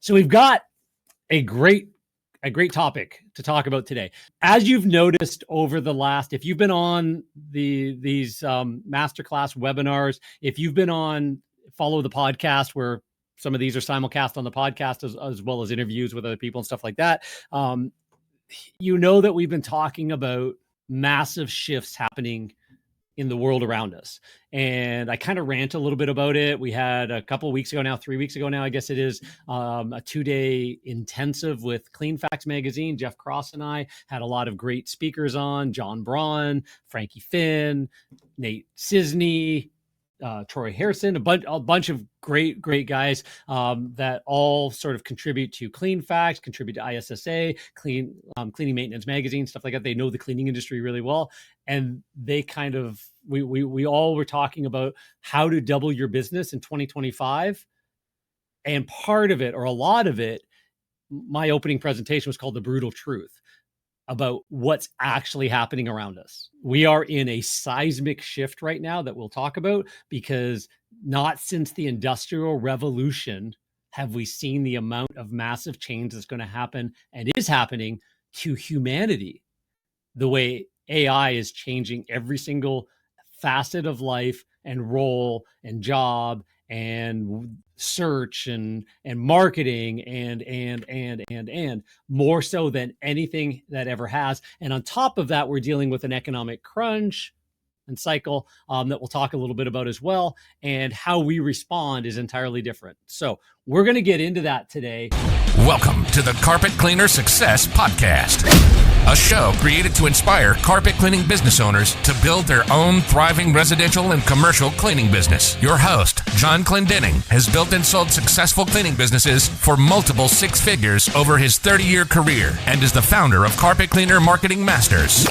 So we've got a great topic to talk about today. As you've noticed over the last, if you've been on these masterclass webinars, if you've been on follow the podcast where some of these are simulcast on the podcast as well as interviews with other people and stuff like that, you know that we've been talking about massive shifts happening in the world around us. And I kind of rant a little bit about it. We had a couple of weeks ago now, 3 weeks ago now, I guess it is, a 2-day intensive with Clean Facts Magazine. Jeff Cross and I had a lot of great speakers on: John Braun, Frankie Finn, Nate Cisney, Troy Harrison, a bunch of great guys that all sort of contribute to Clean Facts, contribute to ISSA, Cleaning Maintenance Magazine, stuff like that. They know the cleaning industry really well. And they kind of, we all were talking about how to double your business in 2025. And part of it, or a lot of it, my opening presentation was called The Brutal Truth, about what's actually happening around us. We are in a seismic shift right now that we'll talk about, because not since the Industrial Revolution have we seen the amount of massive change that's going to happen and is happening to humanity. The way AI is changing every single facet of life and role and job and search and marketing and more so than anything that ever has. And on top of that, we're dealing with an economic crunch and cycle that we'll talk a little bit about as well. And how we respond is entirely different. So we're going to get into that today. Welcome to the Carpet Cleaner Success Podcast, a show created to inspire carpet cleaning business owners to build their own thriving residential and commercial cleaning business. Your host, John Clendenning, has built and sold successful cleaning businesses for multiple six figures over his 30-year career and is the founder of Carpet Cleaner Marketing Masters,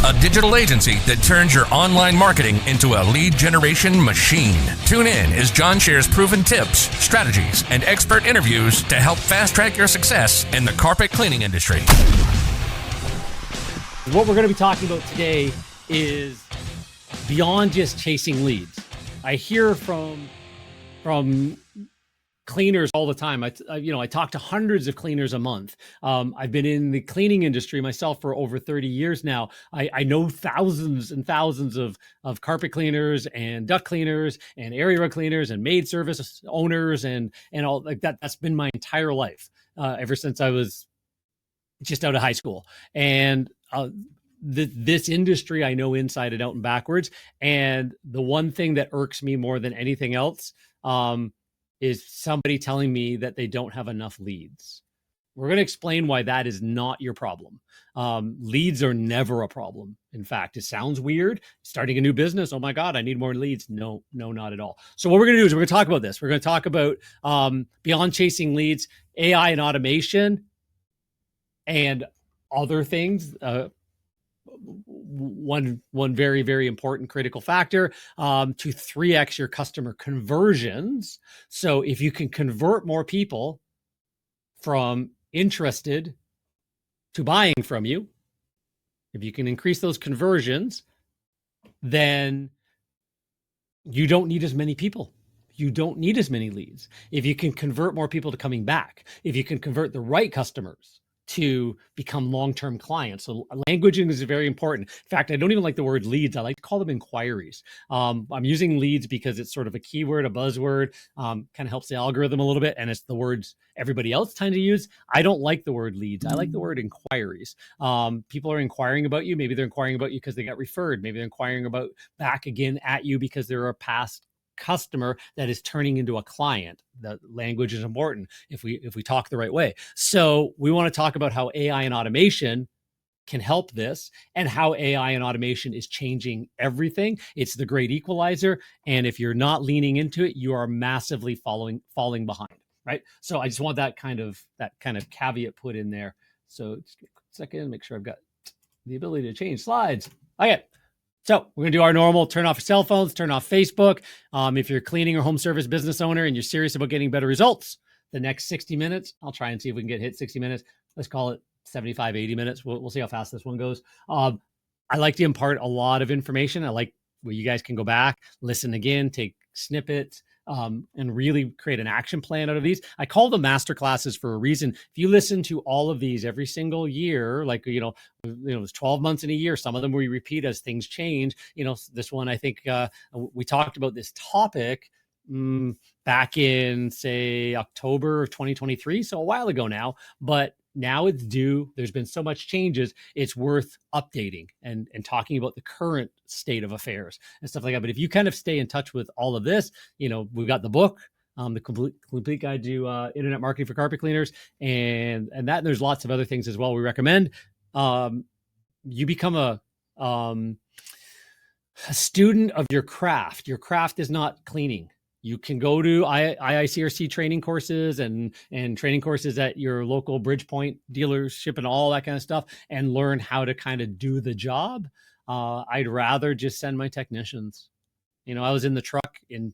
a digital agency that turns your online marketing into a lead generation machine. Tune in as John shares proven tips, strategies, and expert interviews to help fast-track your success in the carpet cleaning industry. What we're going to be talking about today is beyond just chasing leads. I hear from cleaners all the time. I talk to hundreds of cleaners a month. I've been in the cleaning industry myself for over 30 years now. I know thousands and thousands of carpet cleaners and duct cleaners and area cleaners and maid service owners and all like that. That's been my entire life ever since I was just out of high school. And this industry I know inside and out and backwards. And the one thing that irks me more than anything else is somebody telling me that they don't have enough leads. We're going to explain why that is not your problem. Leads are never a problem. In fact, it sounds weird. Starting a new business, oh my God, I need more leads. No, not at all. So what we're going to do is we're going to talk about this. We're going to talk about beyond chasing leads, AI and automation, and other things. One very, very important critical factor to 3x your customer conversions. So if you can convert more people from interested to buying from you, if you can increase those conversions, then you don't need as many people. You don't need as many leads. If you can convert more people to coming back, if you can convert the right customers to become long-term clients. So languaging is very important. In fact, I don't even like the word leads. I like to call them inquiries. I'm using leads because it's sort of a keyword, a buzzword, kind of helps the algorithm a little bit. And it's the words everybody else tend to use. I don't like the word leads. I like the word inquiries. People are inquiring about you. Maybe they're inquiring about you because they got referred. Maybe they're inquiring about back again at you because they're a past customer that is turning into a client. The language is important if we talk the right way. So we want to talk about how AI and automation can help this and how AI and automation is changing everything. It's the great equalizer. And if you're not leaning into it, you are massively falling behind, right? So I just want that kind of caveat put in there. So just a second, make sure I've got the ability to change slides. Okay. So we're going to do our normal, turn off your cell phones, turn off Facebook. If you're a cleaning or home service business owner and you're serious about getting better results, the next 60 minutes, I'll try and see if we can hit 60 minutes. Let's call it 75, 80 minutes. We'll see how fast this one goes. I like to impart a lot of information. I like where you guys can go back, listen again, take snippets, and really create an action plan out of these. I call them master classes for a reason. If you listen to all of these every single year, like, it's 12 months in a year, some of them we repeat as things change. This one, I think we talked about this topic back in, say, October of 2023, so a while ago now, but now it's due. There's been so much changes. It's worth updating and talking about the current state of affairs and stuff like that. But if you kind of stay in touch with all of this, we've got the book, the complete guide to internet marketing for carpet cleaners, and there's lots of other things as well we recommend. You become a student of your craft. Your craft is not cleaning. You can go to IICRC training courses and training courses at your local Bridgepoint dealership and all that kind of stuff and learn how to kind of do the job. I'd rather just send my technicians. I was in the truck in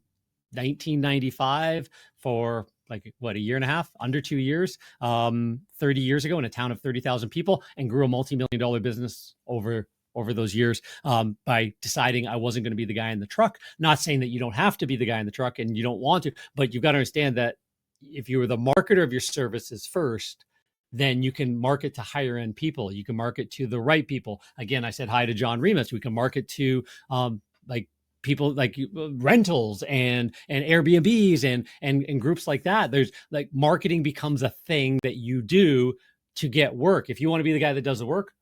1995 for a year and a half, under 2 years, 30 years ago in a town of 30,000 people, and grew a multi-million-dollar business over those years by deciding I wasn't going to be the guy in the truck. Not saying that you don't have to be the guy in the truck and you don't want to, but you've got to understand that if you were the marketer of your services first, then you can market to higher end people. You can market to the right people. Again, I said hi to John Remus. We can market to people like rentals and Airbnbs and groups like that. There's marketing becomes a thing that you do to get work. If you want to be the guy that does the work,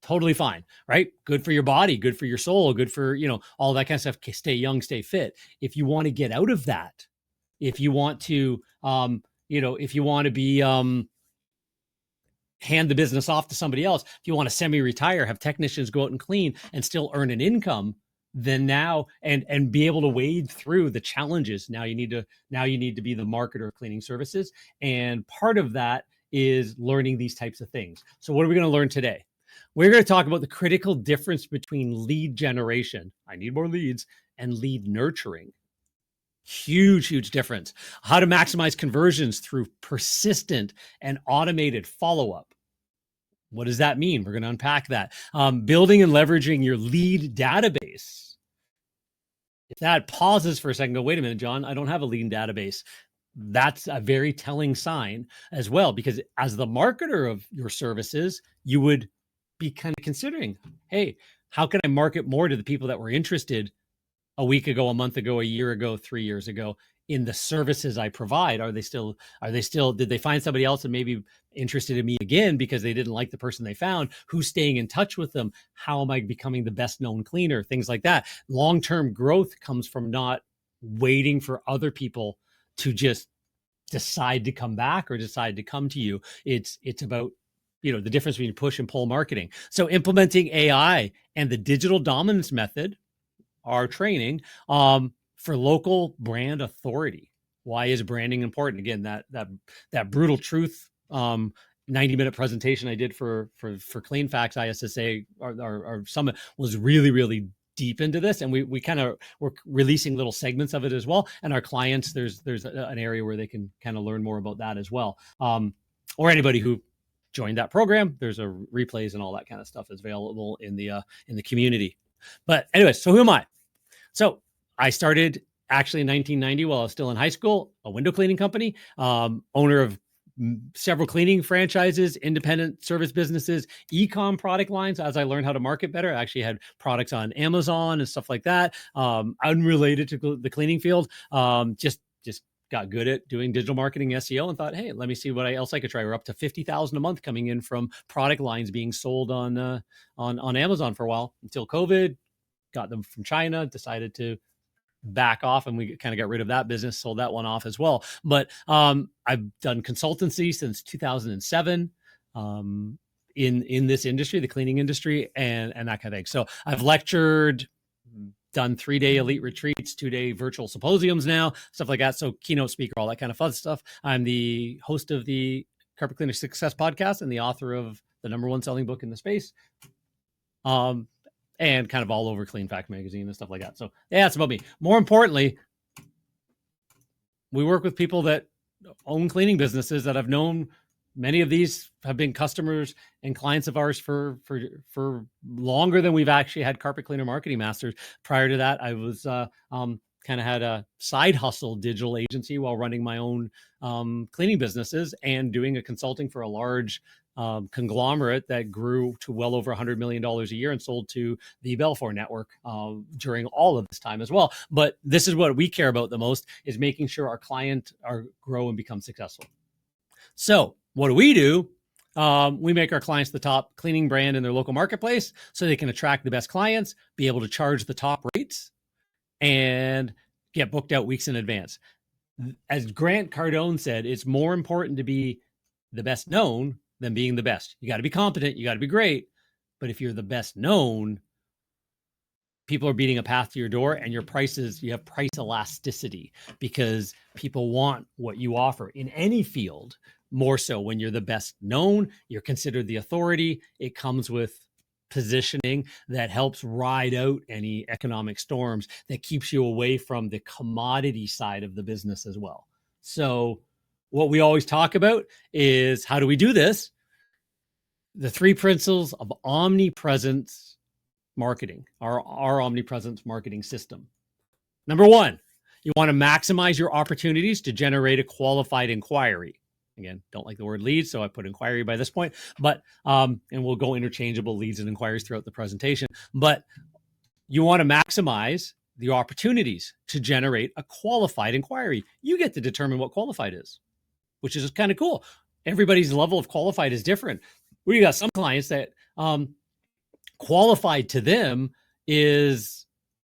totally fine, right? Good for your body, good for your soul, good for, all that kind of stuff. Stay young, stay fit. If you want to get out of that, if you want to, if you want to be, hand the business off to somebody else, if you want to semi-retire, have technicians go out and clean and still earn an income, then now, and be able to wade through the challenges. Now you need to be the marketer of cleaning services. And part of that is learning these types of things. So what are we going to learn today? We're going to talk about the critical difference between lead generation, I need more leads, and lead nurturing. Huge difference. How to maximize conversions through persistent and automated follow-up. What does that mean? We're going to unpack that. Building and leveraging your lead database. If that pauses for a second, go, wait a minute, John, I don't have a lead database. That's a very telling sign as well, because as the marketer of your services, you would be kind of considering, hey, how can I market more to the people that were interested a week ago, a month ago, a year ago, 3 years ago in the services I provide? Are they still, did they find somebody else and maybe interested in me again because they didn't like the person they found? Who's staying in touch with them? How am I becoming the best known cleaner? Things like that. Long-term growth comes from not waiting for other people to just decide to come back or decide to come to you. It's about, the difference between push and pull marketing. So implementing AI and the digital dominance method, our training, for local brand authority. Why is branding important? Again, that brutal truth 90-minute presentation I did for CleanFacts ISSA, our summit, was really deep into this, and we kind of we're releasing little segments of it as well. And our clients, there's an area where they can kind of learn more about that as well. Or anybody who joined that program, there's a replays and all that kind of stuff is available in the community. But anyway, so who am I? So I started actually in 1990 while I was still in high school, a window cleaning company, owner of several cleaning franchises, independent service businesses, e-com product lines. As I learned how to market better, I actually had products on Amazon and stuff like that, unrelated to the cleaning field. Just got good at doing digital marketing, SEO, and thought, hey, let me see what else I could try. We're up to $50,000 a month coming in from product lines being sold on Amazon for a while until COVID. Got them from China, decided to back off, and we kind of got rid of that business, sold that one off as well. But I've done consultancy since 2007 in this industry, the cleaning industry, and that kind of thing. So I've lectured, done 3-day elite retreats, 2-day virtual symposiums now, stuff like that. So keynote speaker, all that kind of fun stuff. I'm the host of the Carpet Cleaner Success podcast and the author of the #1 selling book in the space. And kind of all over CleanFacts magazine and stuff like that. So yeah, it's about me. More importantly, we work with people that own cleaning businesses that I've known. Many of these have been customers and clients of ours for longer than we've actually had Carpet Cleaner Marketing Masters. Prior to that, I was kind kind of had a side hustle digital agency while running my own cleaning businesses and doing a consulting for a large conglomerate that grew to well over $100 million a year and sold to the Belfour network during all of this time as well. But this is what we care about the most, is making sure our client grow and become successful. So what do? We make our clients the top cleaning brand in their local marketplace so they can attract the best clients, be able to charge the top rates, and get booked out weeks in advance. As Grant Cardone said, it's more important to be the best known than being the best. You got to be competent, you got to be great, but if you're the best known, people are beating a path to your door, and your prices, you have price elasticity because people want what you offer in any field. More so when you're the best known, you're considered the authority. It comes with positioning that helps ride out any economic storms, that keeps you away from the commodity side of the business as well. So what we always talk about is, how do we do this? The 3 principles of omnipresence marketing, our omnipresence marketing system. Number 1, you want to maximize your opportunities to generate a qualified inquiry. Again, don't like the word leads, so I put inquiry by this point, but, and we'll go interchangeable leads and inquiries throughout the presentation, but you want to maximize the opportunities to generate a qualified inquiry. You get to determine what qualified is, which is kind of cool. Everybody's level of qualified is different. We got some clients that qualified to them is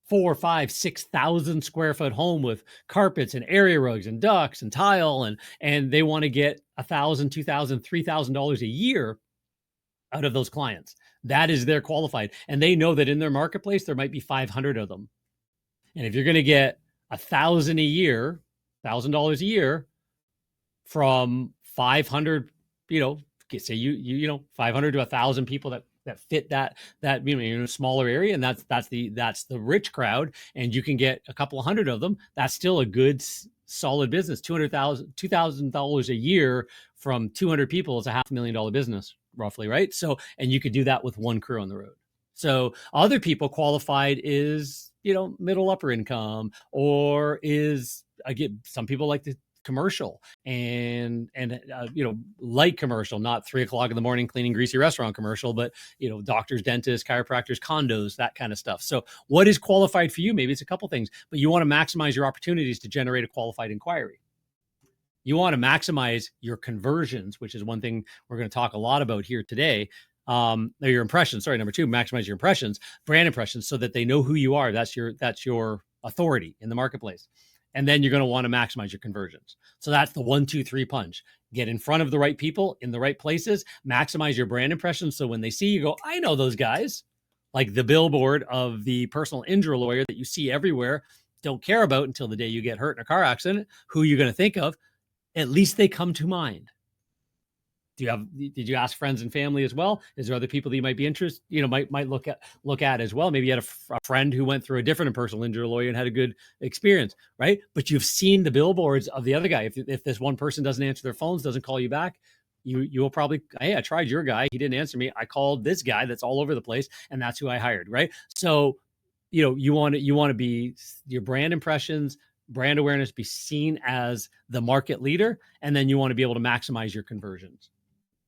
4, 5, 6,000 square foot home with carpets and area rugs and ducts and tile, and they want to get $1,000, $2,000, $3,000 a year out of those clients. That is their qualified, and they know that in their marketplace there might be 500 of them. And if you're going to get $1,000 a year, $1,000 a year from 500, say you 500 to 1,000 people that fit that in a smaller area, and that's the rich crowd, and you can get a couple of hundred of them. That's still a good solid business. $2,000 a year from 200 people is a $500,000 business roughly, right? So, and you could do that with one crew on the road. So other people qualified is middle upper income, or is, again, some people like the commercial and light commercial, not 3 o'clock in the morning cleaning greasy restaurant commercial, but doctors, dentists, chiropractors, condos, that kind of stuff. So what is qualified for you? Maybe it's a couple things, but you want to maximize your opportunities to generate a qualified inquiry. You want to maximize your conversions, which is one thing we're going to talk a lot about here today. Your impressions. Sorry, number 2, maximize your impressions, brand impressions, so that they know who you are. That's your authority in the marketplace. And then you're going to want to maximize your conversions. So that's the 1, 2, 3 punch. Get in front of the right people in the right places, maximize your brand impressions. So when they see you, go, I know those guys, like the billboard of the personal injury lawyer that you see everywhere, don't care about until the day you get hurt in a car accident. Who you're going to think of? At least they come to mind. Did you ask friends and family as well? Is there other people that you might be interested, might look at as well? Maybe you had a friend who went through a different personal injury lawyer and had a good experience, right? But you've seen the billboards of the other guy. If this one person doesn't answer their phones, doesn't call you back, you will probably, hey, I tried your guy, he didn't answer me. I called this guy that's all over the place, and that's who I hired, right? So, you want to be your brand impressions, brand awareness, be seen as the market leader, and then you want to be able to maximize your conversions.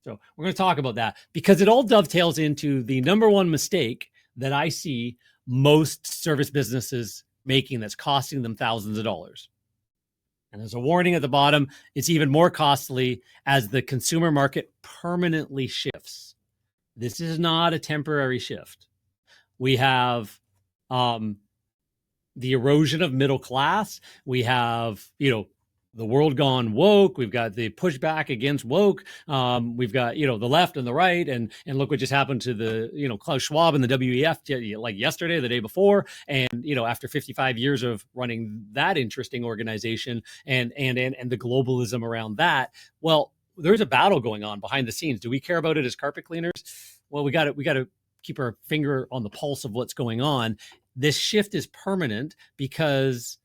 So we're going to talk about that because it all dovetails into the number one mistake that I see most service businesses making that's costing them thousands of dollars. And there's a warning at the bottom. It's even more costly as the consumer market permanently shifts. This is not a temporary shift. We have the erosion of middle class. We have, the world gone woke. We've got the pushback against woke. We've got, the left and the right. And look what just happened to the, Klaus Schwab and the WEF like yesterday, the day before. And, after 55 years of running that interesting organization and the globalism around that, well, there's a battle going on behind the scenes. Do we care about it as carpet cleaners? Well, we got to keep our finger on the pulse of what's going on. This shift is permanent because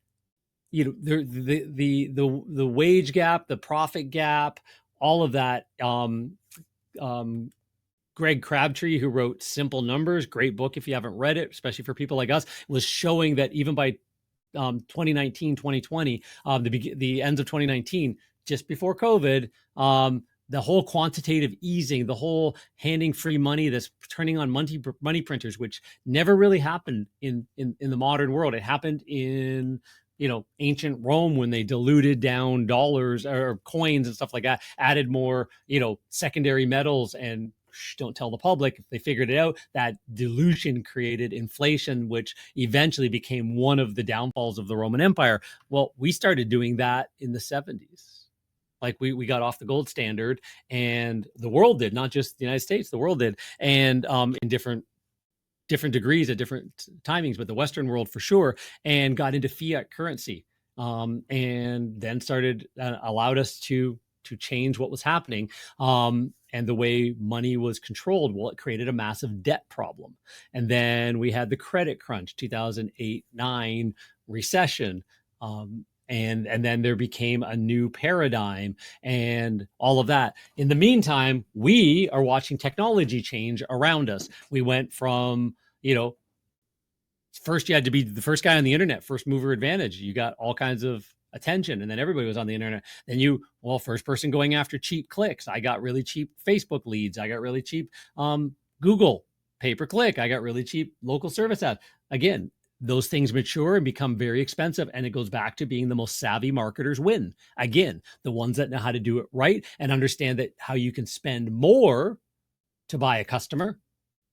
the wage gap, the profit gap, all of that. Greg Crabtree, who wrote Simple Numbers, great book if you haven't read it, especially for people like us, was showing that even by 2019, 2020, the ends of 2019, just before COVID, the whole quantitative easing, the whole handing free money, this turning on money printers, which never really happened in the modern world. It happened in ancient Rome when they diluted down dollars or coins and stuff like that, added more secondary metals, and don't tell the public, if they figured it out, that dilution created inflation, which eventually became one of the downfalls of the Roman Empire. Well, we started doing that in the 70s. Like we got off the gold standard, and the world did, not just the United States, the world did, and in different degrees at different timings, but the Western world for sure, and got into fiat currency, and then started allowed us to change what was happening, and the way money was controlled. Well, it created a massive debt problem, and then we had the credit crunch, 2008-9 recession. And then there became a new paradigm and all of that. In the meantime, we are watching technology change around us. We went from, first you had to be the first guy on the internet, first mover advantage. You got all kinds of attention, and then everybody was on the internet. Then first person going after cheap clicks. I got really cheap Facebook leads. I got really cheap Google pay-per-click. I got really cheap local service ads. Again, those things mature and become very expensive. And it goes back to being the most savvy marketers win. Again, the ones that know how to do it right and understand that how you can spend more to buy a customer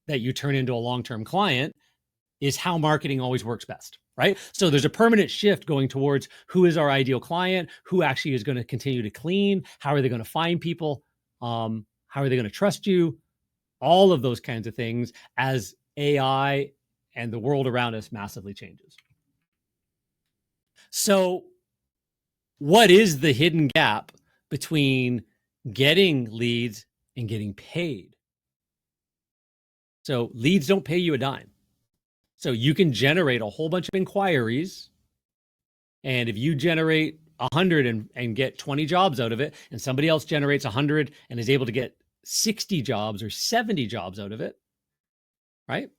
that you turn into a long-term client is how marketing always works best, right? So there's a permanent shift going towards who is our ideal client, who actually is going to continue to clean, how are they going to find people, how are they going to trust you, all of those kinds of things as AI and the world around us massively changes. So what is the hidden gap between getting leads and getting paid? So leads don't pay you a dime. So you can generate a whole bunch of inquiries, and if you generate 100 and get 20 jobs out of it, and somebody else generates 100 and is able to get 60 jobs or 70 jobs out of it, right?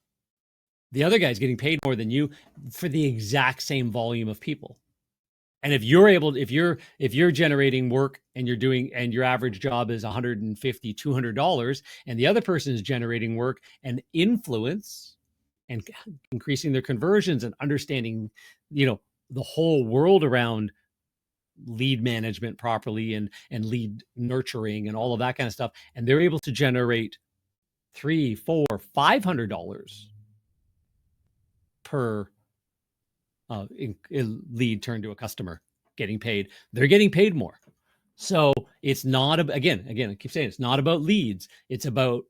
The other guy's getting paid more than you for the exact same volume of people. And if you're generating work and your average job is $150, $200, and the other person is generating work and influence and increasing their conversions and understanding, the whole world around lead management properly and lead nurturing and all of that kind of stuff, and they're able to generate $300, $400, $500 per lead turned to a customer getting paid. They're getting paid more. So it's not, again, I keep saying it's not about leads. It's about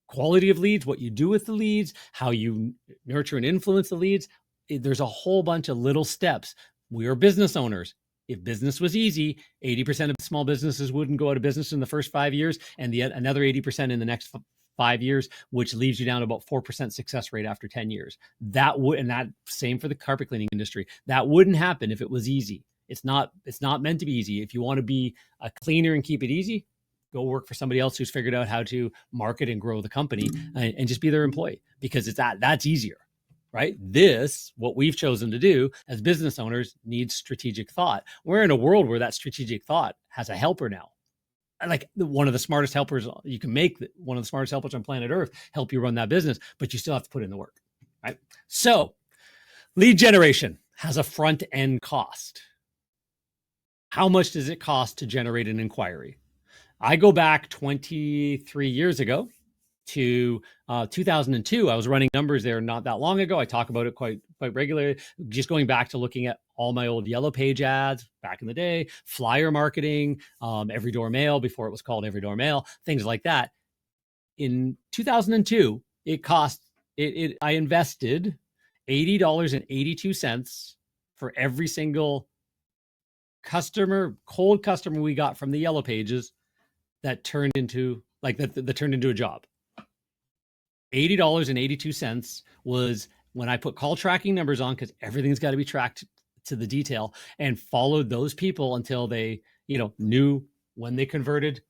quality of leads, what you do with the leads, how you nurture and influence the leads. There's a whole bunch of little steps. We are business owners. If business was easy, 80% of small businesses wouldn't go out of business in the first 5 years, and another 80% in the next 5 years, which leaves you down to about 4% success rate after 10 years. That same for the carpet cleaning industry. That wouldn't happen if it was easy. It's not meant to be easy. If you want to be a cleaner and keep it easy, go work for somebody else who's figured out how to market and grow the company, and just be their employee, because that's easier, right? What we've chosen to do as business owners needs strategic thought. We're in a world where that strategic thought has a helper now. Like one of the smartest helpers you can make, one of the smartest helpers on planet Earth, help you run that business, but you still have to put in the work, right? So lead generation has a front end cost. How much does it cost to generate an inquiry? I go back 23 years ago to 2002. I was running numbers there not that long ago. I talk about it quite regularly, just going back to looking at all my old Yellow Page ads back in the day, flyer marketing, Every Door Mail before it was called Every Door Mail, things like that. In 2002, I invested $80.82 for every single cold customer we got from the Yellow Pages that turned into that turned into a job. $80.82 was when I put call tracking numbers on, because everything's got to be tracked to the detail, and followed those people until they, knew when they converted,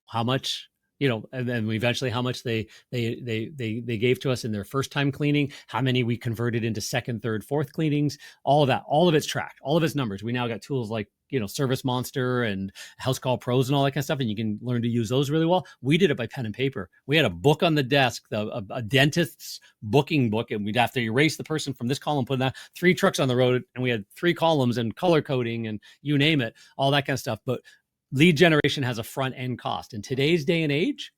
how much and then eventually how much they gave to us in their first time cleaning, how many we converted into second, third, fourth cleanings, all of it's tracked, all of its numbers. We now got tools like, Service Monster and House Call Pros and all that kind of stuff, and you can learn to use those really well. We did it by pen and paper. We had a book on the desk, a dentist's booking book, and we'd have to erase the person from this column, put that 3 trucks on the road, and we had 3 columns and color coding and you name it, all that kind of stuff. But lead generation has a front end cost. In today's day and age,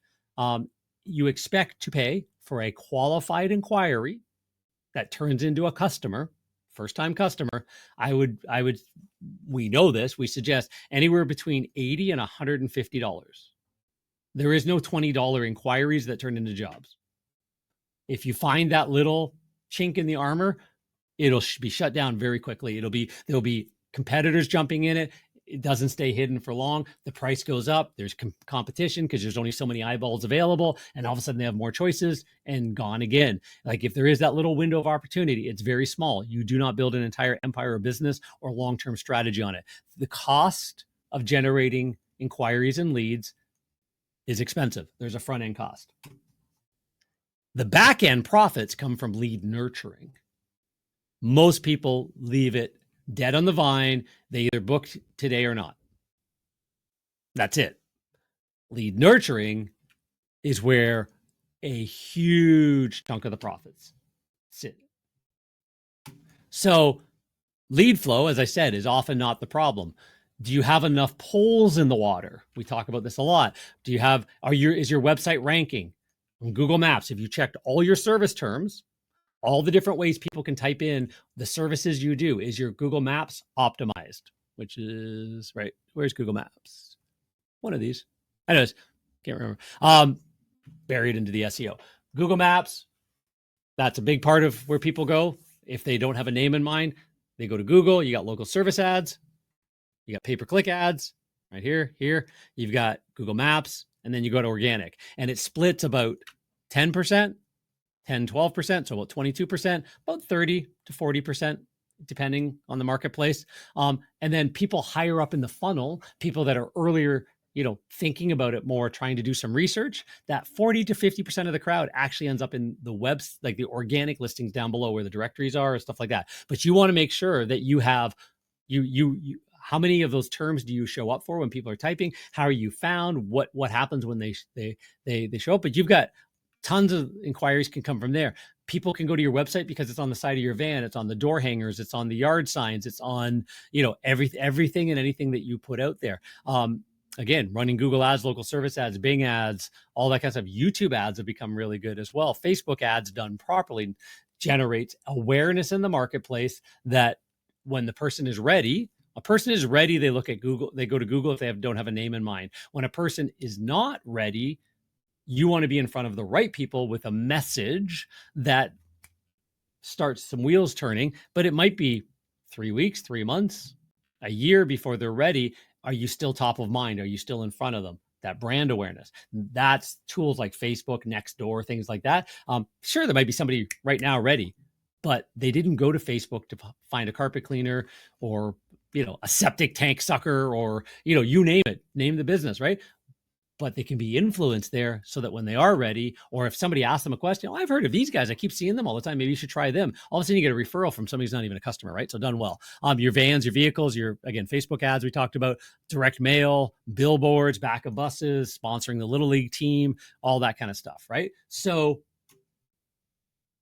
you expect to pay for a qualified inquiry that turns into a customer, first time customer. We know this, we suggest anywhere between $80 and $150. There is no $20 inquiries that turn into jobs. If you find that little chink in the armor, it'll be shut down very quickly. There'll be competitors jumping in it. It doesn't stay hidden for long. The price goes up. There's competition because there's only so many eyeballs available, and all of a sudden they have more choices and gone again. Like if there is that little window of opportunity, it's very small. You do not build an entire empire or business or long-term strategy on it. The cost of generating inquiries and leads is expensive. There's a front-end cost. The back-end profits come from lead nurturing. Most people leave it dead on the vine. They either book today or not. That's it. Lead nurturing is where a huge chunk of the profits sit. So lead flow, as I said, is often not the problem. Do you have enough poles in the water? We talk about this a lot. Is your website ranking on Google Maps? Have you checked all your service terms? All the different ways people can type in the services you do. Is your Google Maps optimized? Which is, right, where's Google Maps? One of these. Anyways, can't remember. Buried into the SEO. Google Maps, that's a big part of where people go. If they don't have a name in mind, they go to Google. You got local service ads. You got pay-per-click ads right here. You've got Google Maps, and then you go to organic. And it splits about 10%. 10, 12%, so about 22%, about 30 to 40%, depending on the marketplace. And then people higher up in the funnel, people that are earlier, thinking about it more, trying to do some research, that 40 to 50% of the crowd actually ends up in the webs, like the organic listings down below where the directories are, or stuff like that. But you want to make sure that you have, how many of those terms do you show up for when people are typing? How are you found? What happens when they show up? But you've got tons of inquiries can come from there. People can go to your website because it's on the side of your van, it's on the door hangers, it's on the yard signs, it's on, everything and anything that you put out there. Again, running Google ads, local service ads, Bing ads, all that kind of stuff. YouTube ads have become really good as well. Facebook ads done properly generates awareness in the marketplace that when the person is ready, they look at Google, they go to Google if they don't have a name in mind. When a person is not ready, you want to be in front of the right people with a message that starts some wheels turning, but it might be 3 weeks, 3 months, a year before they're ready. Are you still top of mind? Are you still in front of them? That brand awareness. That's tools like Facebook, Nextdoor, things like that. Sure, there might be somebody right now ready, but they didn't go to Facebook to find a carpet cleaner or, a septic tank sucker or, you name it, name the business, right? But they can be influenced there so that when they are ready, or if somebody asks them a question, I've heard of these guys, I keep seeing them all the time, maybe you should try them. All of a sudden you get a referral from somebody who's not even a customer, right? So done well. Your vans, your vehicles, again, Facebook ads we talked about, direct mail, billboards, back of buses, sponsoring the Little League team, all that kind of stuff, right? So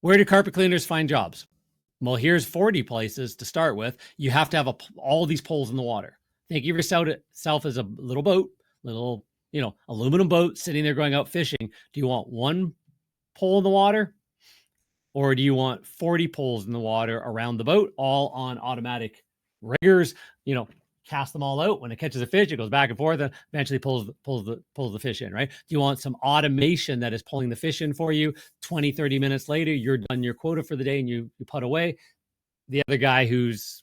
where do carpet cleaners find jobs? Well, here's 40 places to start with. You have to have all these poles in the water. Think of yourself as a little boat, aluminum boat sitting there going out fishing. Do you want one pole in the water, or do you want 40 poles in the water around the boat, all on automatic riggers? Cast them all out. When it catches a fish, it goes back and forth and eventually pulls the fish in, right? Do you want some automation that is pulling the fish in for you? 20, 30 minutes later, you're done your quota for the day and you put away. The other guy who's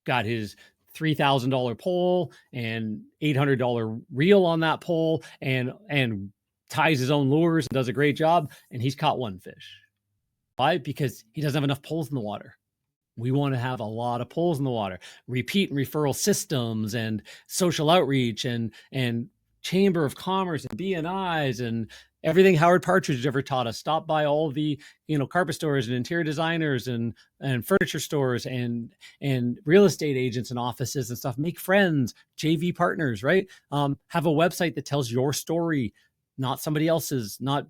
got his $3,000 pole and $800 reel on that pole and ties his own lures and does a great job, and he's caught one fish. Why? Because he doesn't have enough poles in the water. We want to have a lot of poles in the water. Repeat and referral systems and social outreach and Chamber of Commerce and BNIs and everything Howard Partridge ever taught us. Stop by all the, carpet stores and interior designers and furniture stores and real estate agents and offices and stuff. Make friends, JV partners, right? Have a website that tells your story, not somebody else's, not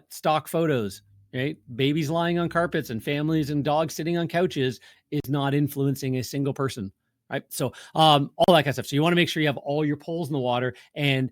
stock photos, right? Babies lying on carpets and families and dogs sitting on couches is not influencing a single person, right? So all that kind of stuff. So you want to make sure you have all your poles in the water, and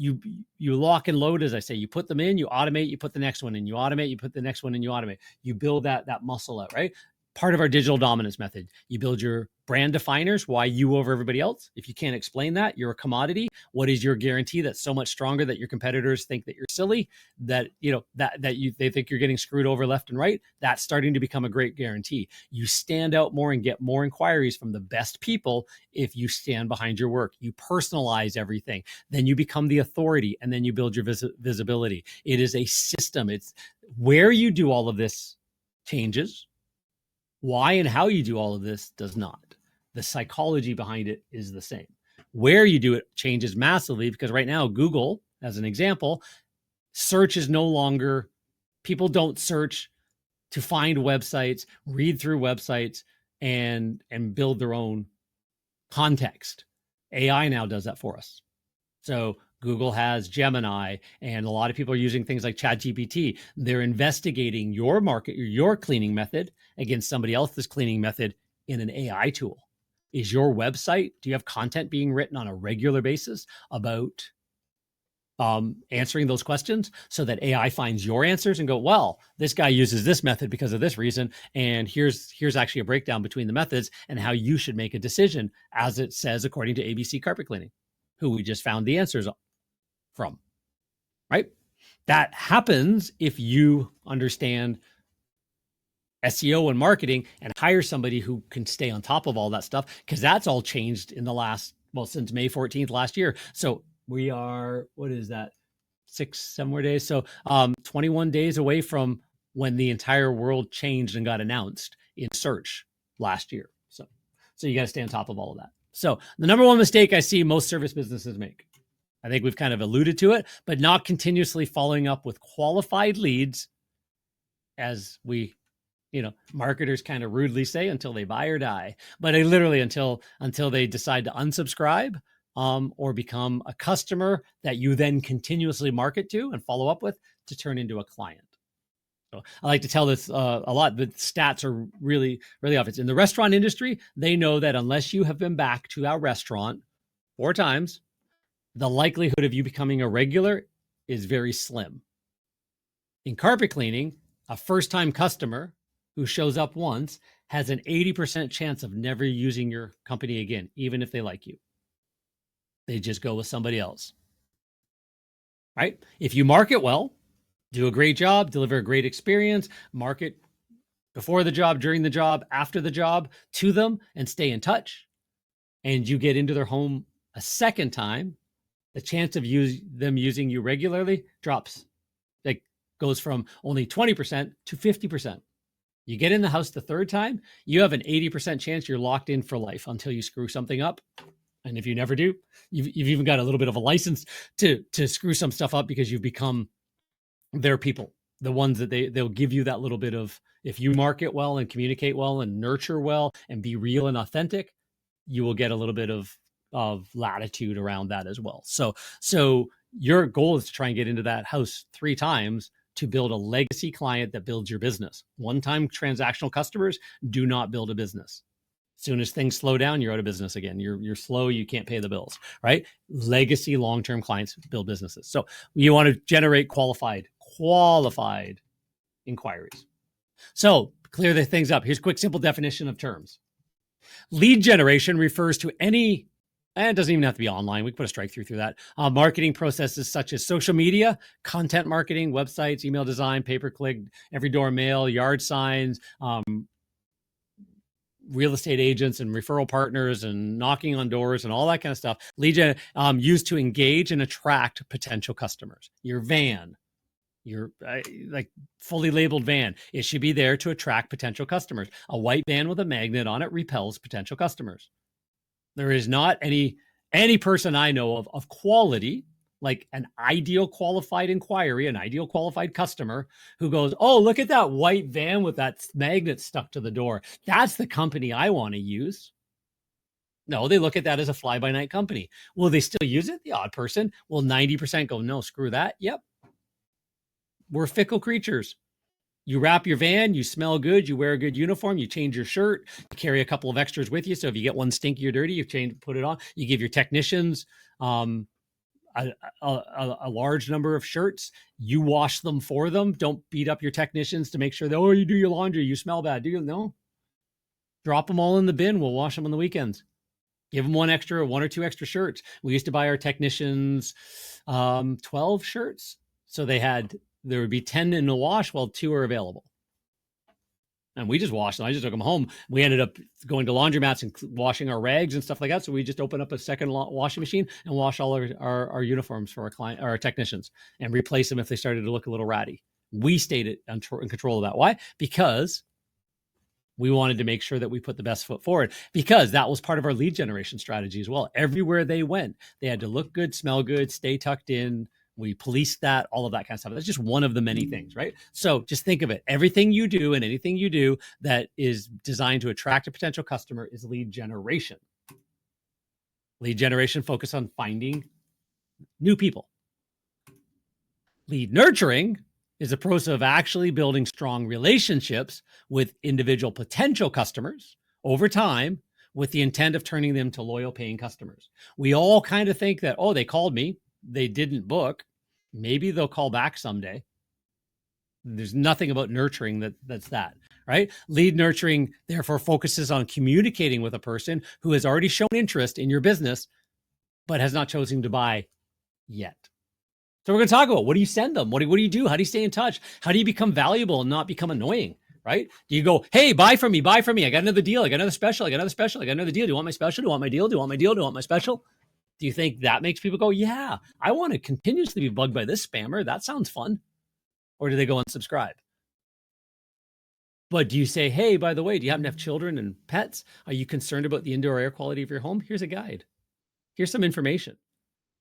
you lock and load, as I say. You put them in, you automate, you put the next one in, you automate, you put the next one in, you automate. You build that muscle out, right? Part of our digital dominance method. You build your brand definers, why you over everybody else. If you can't explain that, you're a commodity. What is your guarantee that's so much stronger that your competitors think that you're silly, that they think you're getting screwed over left and right? That's starting to become a great guarantee. You stand out more and get more inquiries from the best people if you stand behind your work. You personalize everything. Then you become the authority, and then you build your visibility. It is a system. It's where you do all of this changes. Why and how you do all of this does not. The psychology behind it is the same. Where you do it changes massively, because right now, Google, as an example, search is no longer, people don't search to find websites, read through websites, and build their own context. AI now does that for us. So Google has Gemini, and a lot of people are using things like ChatGPT. They're investigating your market, your cleaning method against somebody else's cleaning method in an AI tool. Is your website, do you have content being written on a regular basis about answering those questions, so that AI finds your answers and go, well, this guy uses this method because of this reason, and here's actually a breakdown between the methods and how you should make a decision, as it says according to ABC Carpet Cleaning, who we just found the answers from, right? That happens if you understand SEO and marketing and hire somebody who can stay on top of all that stuff, because that's all changed in the last, since May 14th last year. So we are, what is that, 6-7 more days? So 21 days away from when the entire world changed and got announced in search last year. So you got to stay on top of all of that. So the number one mistake I see most service businesses make, I think we've kind of alluded to it, but not continuously following up with qualified leads, as we, marketers kind of rudely say, until they buy or die. But literally until they decide to unsubscribe or become a customer that you then continuously market to and follow up with to turn into a client. So I like to tell this a lot, but stats are really, really obvious. In the restaurant industry, they know that unless you have been back to our restaurant 4 times, the likelihood of you becoming a regular is very slim. In carpet cleaning, a first-time customer who shows up once has an 80% chance of never using your company again, even if they like you. They just go with somebody else, right? If you market well, do a great job, deliver a great experience, market before the job, during the job, after the job to them, and stay in touch, and you get into their home a second time, the chance of them using you regularly drops. It goes from only 20% to 50%. You get in the house the third time, you have an 80% chance you're locked in for life until you screw something up. And if you never do, you've even got a little bit of a license to screw some stuff up, because you've become their people, the ones that they'll give you that little bit of, if you market well and communicate well and nurture well and be real and authentic, you will get a little bit of latitude around that as well. So your goal is to try and get into that house 3 times to build a legacy client that builds your business. One-time transactional customers do not build a business. As soon as things slow down, you're out of business again. You're slow, you can't pay the bills, right? Legacy long-term clients build businesses. So you want to generate qualified inquiries. So clear the things up. Here's a quick, simple definition of terms. Lead generation refers to any, and it doesn't even have to be online, we can put a strike through that, marketing processes such as social media, content marketing, websites, email design, pay-per-click, every door mail, yard signs, real estate agents and referral partners and knocking on doors and all that kind of stuff. Lead gen used to engage and attract potential customers. Your van, your like fully labeled van, it should be there to attract potential customers. A white van with a magnet on it repels potential customers. There is not any Any person I know of quality, like an ideal qualified inquiry, an ideal qualified customer who goes, oh, look at that white van with that magnet stuck to the door. That's the company I want to use. No, they look at that as a fly-by-night company. Will they still use it? The odd person. Will 90% go, no, screw that? Yep. We're fickle creatures. You wrap your van, you smell good, you wear a good uniform, you change your shirt, you carry a couple of extras with you. So if you get one stinky or dirty, you put it on. You give your technicians a large number of shirts. You wash them for them. Don't beat up your technicians to make sure that, oh, you do your laundry, you smell bad. Do you? No. Drop them all in the bin. We'll wash them on the weekends. Give them one or two extra shirts. We used to buy our technicians 12 shirts. So there would be 10 in the wash while 2 are available. And we just washed them. I just took them home. We ended up going to laundromats and washing our rags and stuff like that. So we just opened up a second washing machine and wash all our uniforms for our technicians and replace them if they started to look a little ratty. We stayed in control of that. Why? Because we wanted to make sure that we put the best foot forward, because that was part of our lead generation strategy as well. Everywhere they went, they had to look good, smell good, stay tucked in. We policed that, all of that kind of stuff. That's just one of the many things, right? So just think of it. Everything you do and anything you do that is designed to attract a potential customer is lead generation. Lead generation focus on finding new people. Lead nurturing is a process of actually building strong relationships with individual potential customers over time with the intent of turning them to loyal paying customers. We all kind of think that, oh, they called me, they didn't book, maybe they'll call back someday. There's nothing about nurturing that's that, right? Lead nurturing, therefore, focuses on communicating with a person who has already shown interest in your business, but has not chosen to buy yet. So we're going to talk about, what do you send them? What do you do? How do you stay in touch? How do you become valuable and not become annoying, right? Do you go, hey, buy from me. I got another deal. I got another special. I got another deal. Do you want my special? Do you want my deal? Do you want my deal? Do you want my special? Do you think that makes people go, yeah, I want to continuously be bugged by this spammer. That sounds fun. Or do they go unsubscribe? But do you say, hey, by the way, do you happen to have children and pets? Are you concerned about the indoor air quality of your home? Here's a guide. Here's some information,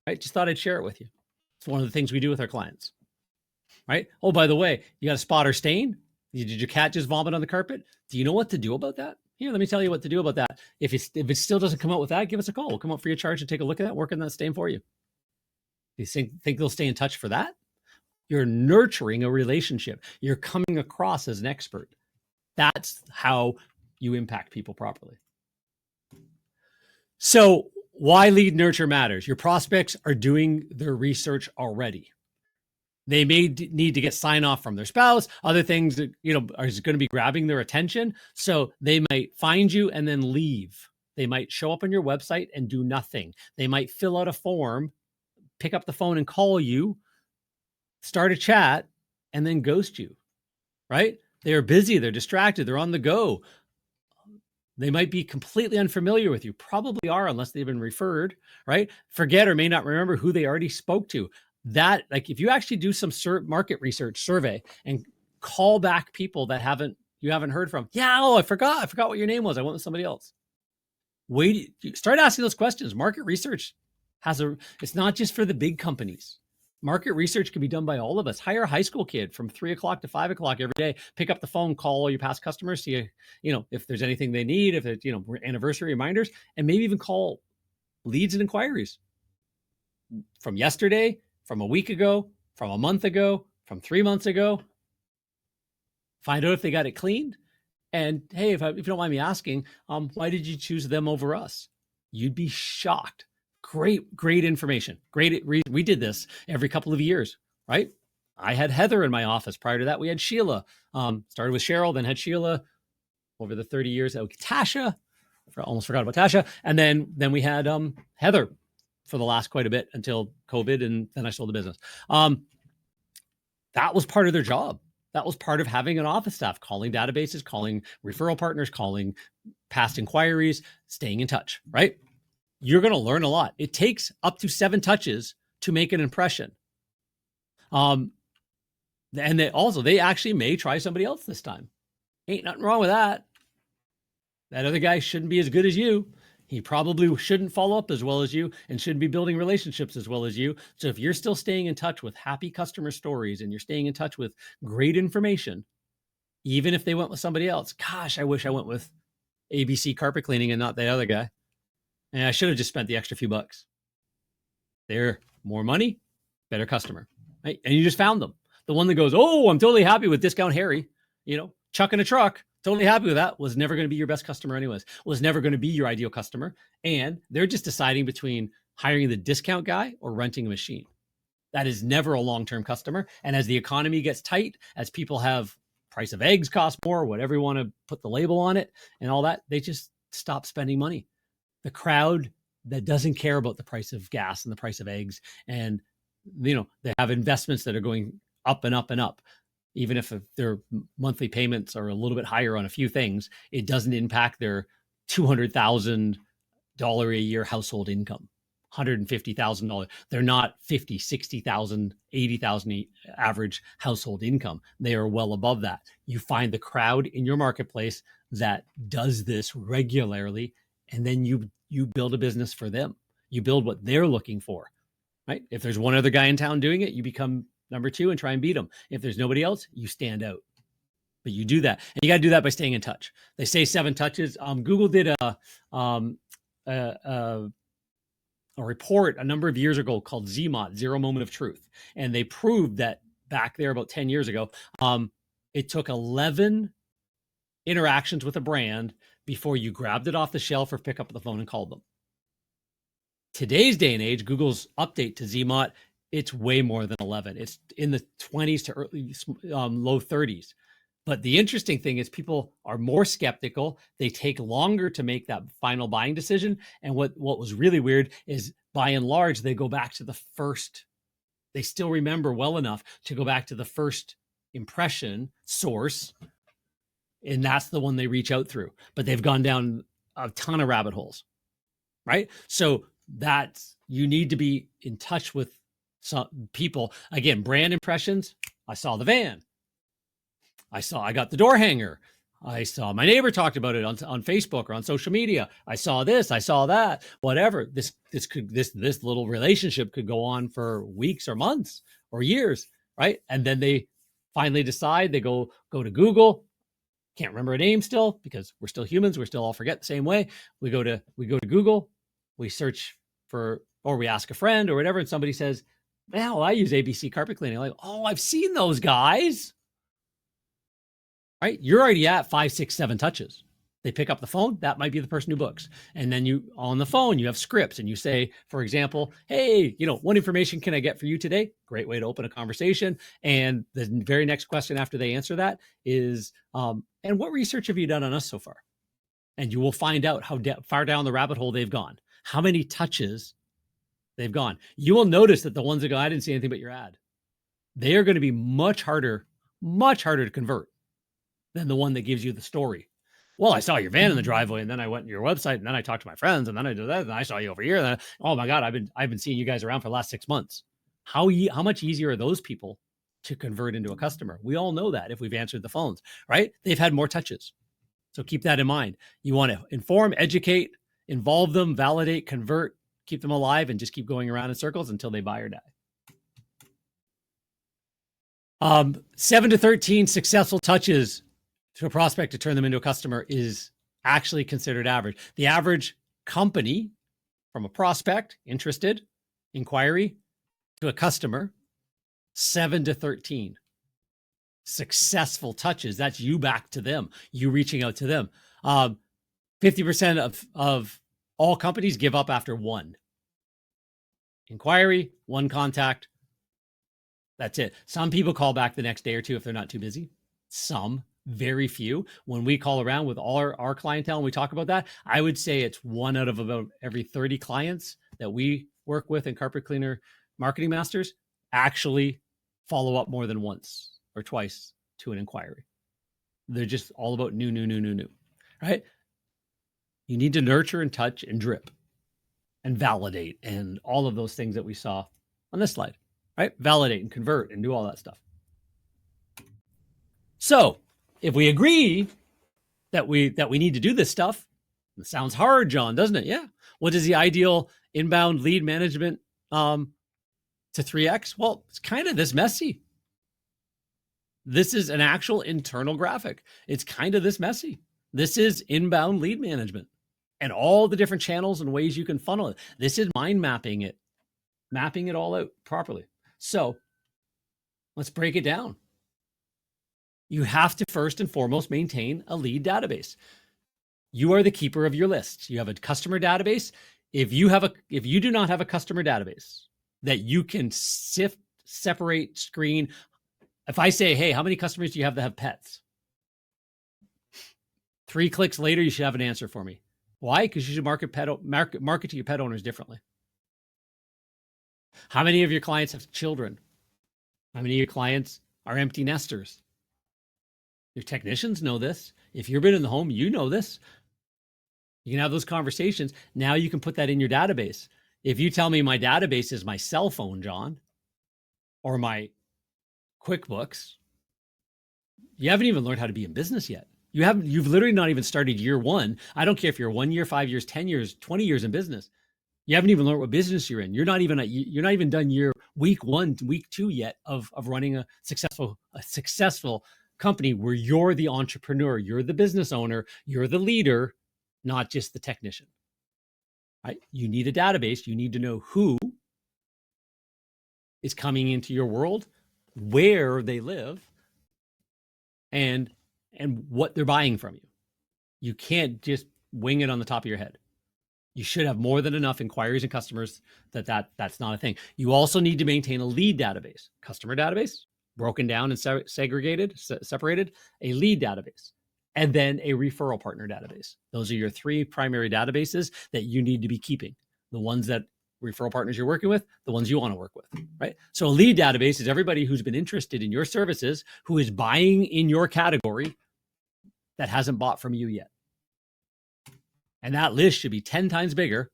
right? Just thought I'd share it with you. It's one of the things we do with our clients, right? Oh, by the way, you got a spot or stain? Did your cat just vomit on the carpet? Do you know what to do about that? Here, let me tell you what to do about that. If it still doesn't come out with that, give us a call. We'll come out free of charge and take a look at that, work on that stain for you. Do you think they'll stay in touch for that? You're nurturing a relationship. You're coming across as an expert. That's how you impact people properly. So why lead nurture matters? Your prospects are doing their research already. They may need to get sign off from their spouse. Other things that, are going to be grabbing their attention. So they might find you and then leave. They might show up on your website and do nothing. They might fill out a form, pick up the phone and call you, start a chat, and then ghost you, right? They're busy. They're distracted. They're on the go. They might be completely unfamiliar with you. Probably are, unless they've been referred, right? Forget or may not remember who they already spoke to. That, like, if you actually do some market research survey and call back people that you haven't heard from. Yeah, I forgot what your name was. I went with somebody else. Start asking those questions. Market research it's not just for the big companies. Market research can be done by all of us. Hire a high school kid from 3 o'clock to 5 o'clock every day. Pick up the phone, call all your past customers, see, if there's anything they need, if it's, anniversary reminders, and maybe even call leads and inquiries from yesterday, from a week ago, from a month ago, from 3 months ago. Find out if they got it cleaned. And hey, if you don't mind me asking, why did you choose them over us? You'd be shocked. Great information. We did this every couple of years, right? I had Heather in my office. Prior to that, we had Sheila. Started with Cheryl, then had Sheila over the 30 years. Tasha, almost forgot about Tasha. And then we had Heather for the last quite a bit until COVID, and then I sold the business. That was part of their job. That was part of having an office staff, calling databases, calling referral partners, calling past inquiries, staying in touch, right? You're going to learn a lot. It takes up to 7 touches to make an impression. And they actually may try somebody else this time. Ain't nothing wrong with that. That other guy shouldn't be as good as you. He probably shouldn't follow up as well as you and shouldn't be building relationships as well as you. So if you're still staying in touch with happy customer stories and you're staying in touch with great information, even if they went with somebody else, gosh, I wish I went with ABC carpet cleaning and not the other guy. And I should have just spent the extra few bucks. They're more money, better customer, right? And you just found them. The one that goes, oh, I'm totally happy with Discount Harry, chuck in a truck, totally happy with that, was never going to be your best customer anyways, was never going to be your ideal customer. And they're just deciding between hiring the discount guy or renting a machine. That is never a long-term customer. And as the economy gets tight, as people have price of eggs cost more, whatever you want to put the label on it and all that, they just stop spending money. The crowd that doesn't care about the price of gas and the price of eggs, and they have investments that are going up and up and up. Even if their monthly payments are a little bit higher on a few things, it doesn't impact their $200,000 a year household income, $150,000. They're not 50, 60,000, 80,000 average household income. They are well above that. You find the crowd in your marketplace that does this regularly, and then you build a business for them. You build what they're looking for, right? If there's one other guy in town doing it, you become number two and try and beat them. If there's nobody else, you stand out. But you do that, and you got to do that by staying in touch. They say 7 touches. Google did a report a number of years ago called ZMOT, Zero Moment of Truth, and they proved that back there about 10 years ago, it took 11 interactions with a brand before you grabbed it off the shelf or pick up the phone and called them. Today's day and age, Google's update to ZMOT, it's way more than 11. It's in the 20s to early, low 30s. But the interesting thing is people are more skeptical. They take longer to make that final buying decision. And what was really weird is, by and large, they go back to the first. They still remember well enough to go back to the first impression source. And that's the one they reach out through. But they've gone down a ton of rabbit holes, right? So you need to be in touch with some people. Again, brand impressions. I saw the van. I got the door hanger. I saw my neighbor talked about it on Facebook or on social media. I saw this, I saw that, whatever. This little relationship could go on for weeks or months or years, right? And then they finally decide, they go to Google. Can't remember a name still because we're still humans. We're still all forget the same way. We go to Google, we search for, or we ask a friend or whatever, and somebody says, "Well, I use ABC carpet cleaning." Like, oh, I've seen those guys. Right? You're already at 5, 6, 7 touches. They pick up the phone. That might be the person who books. And then you, on the phone, you have scripts and you say, for example, hey, what information can I get for you today? Great way to open a conversation. And the very next question after they answer that is, and what research have you done on us so far? And you will find out how far down the rabbit hole they've gone, how many touches they've gone. You will notice that the ones that go, I didn't see anything but your ad, they are going to be much harder to convert than the one that gives you the story. Well, I saw your van in the driveway, and then I went to your website, and then I talked to my friends, and then I did that, and I saw you over here. And oh my God, I've been seeing you guys around for the last 6 months. How much easier are those people to convert into a customer? We all know that if we've answered the phones, right? They've had more touches. So keep that in mind. You want to inform, educate, involve them, validate, convert, keep them alive, and just keep going around in circles until they buy or die. 7 to 13 successful touches to a prospect to turn them into a customer is actually considered average. The average company, from a prospect, interested, inquiry, to a customer, 7 to 13 successful touches. That's you back to them, you reaching out to them. 50% of all companies give up after 1 inquiry, 1 contact. That's it. Some people call back the next day or 2 if they're not too busy. Some, very few. When we call around with all our clientele and we talk about that, I would say it's 1 out of about every 30 clients that we work with in Carpet Cleaner Marketing Masters actually follow up more than once or twice to an inquiry. They're just all about new, right? You need to nurture and touch and drip and validate and all of those things that we saw on this slide, right? Validate and convert and do all that stuff. So if we agree that we need to do this stuff, It sounds hard, John, doesn't it? Yeah. What is the ideal inbound lead management to 3x? Well, it's kind of this messy. This is an actual internal graphic. It's kind of this messy. This is inbound lead management and all the different channels and ways you can funnel it. This is mind mapping it all out properly. So let's break it down. You have to first and foremost maintain a lead database. You are the keeper of your list. You have a customer database. If you do not have a customer database that you can sift, separate, screen. If I say, hey, how many customers do you have that have pets? 3 clicks later, you should have an answer for me. Why? Because you should market to your pet owners differently. How many of your clients have children? How many of your clients are empty nesters? Your technicians know this. If you've been in the home, you know this. You can have those conversations. Now you can put that in your database. If you tell me my database is my cell phone, John, or my QuickBooks, you haven't even learned how to be in business yet. You've literally not even started year one. I don't care if you're 1 year, 5 years, 10 years, 20 years in business. You haven't even learned what business you're in. You're not even done year week 1 to week 2 yet of running a successful company where you're the entrepreneur, you're the business owner, you're the leader, not just the technician. Right? You need a database. You need to know who is coming into your world, where they live, and what they're buying from you. You can't just wing it on the top of your head. You should have more than enough inquiries and customers that's not a thing. You also need to maintain a lead database, customer database, broken down and separated, a lead database, and then a referral partner database. Those are your 3 primary databases that you need to be keeping. The ones that referral partners you're working with, the ones you want to work with, right? So a lead database is everybody who's been interested in your services, who is buying in your category that hasn't bought from you yet. And that list should be 10 times bigger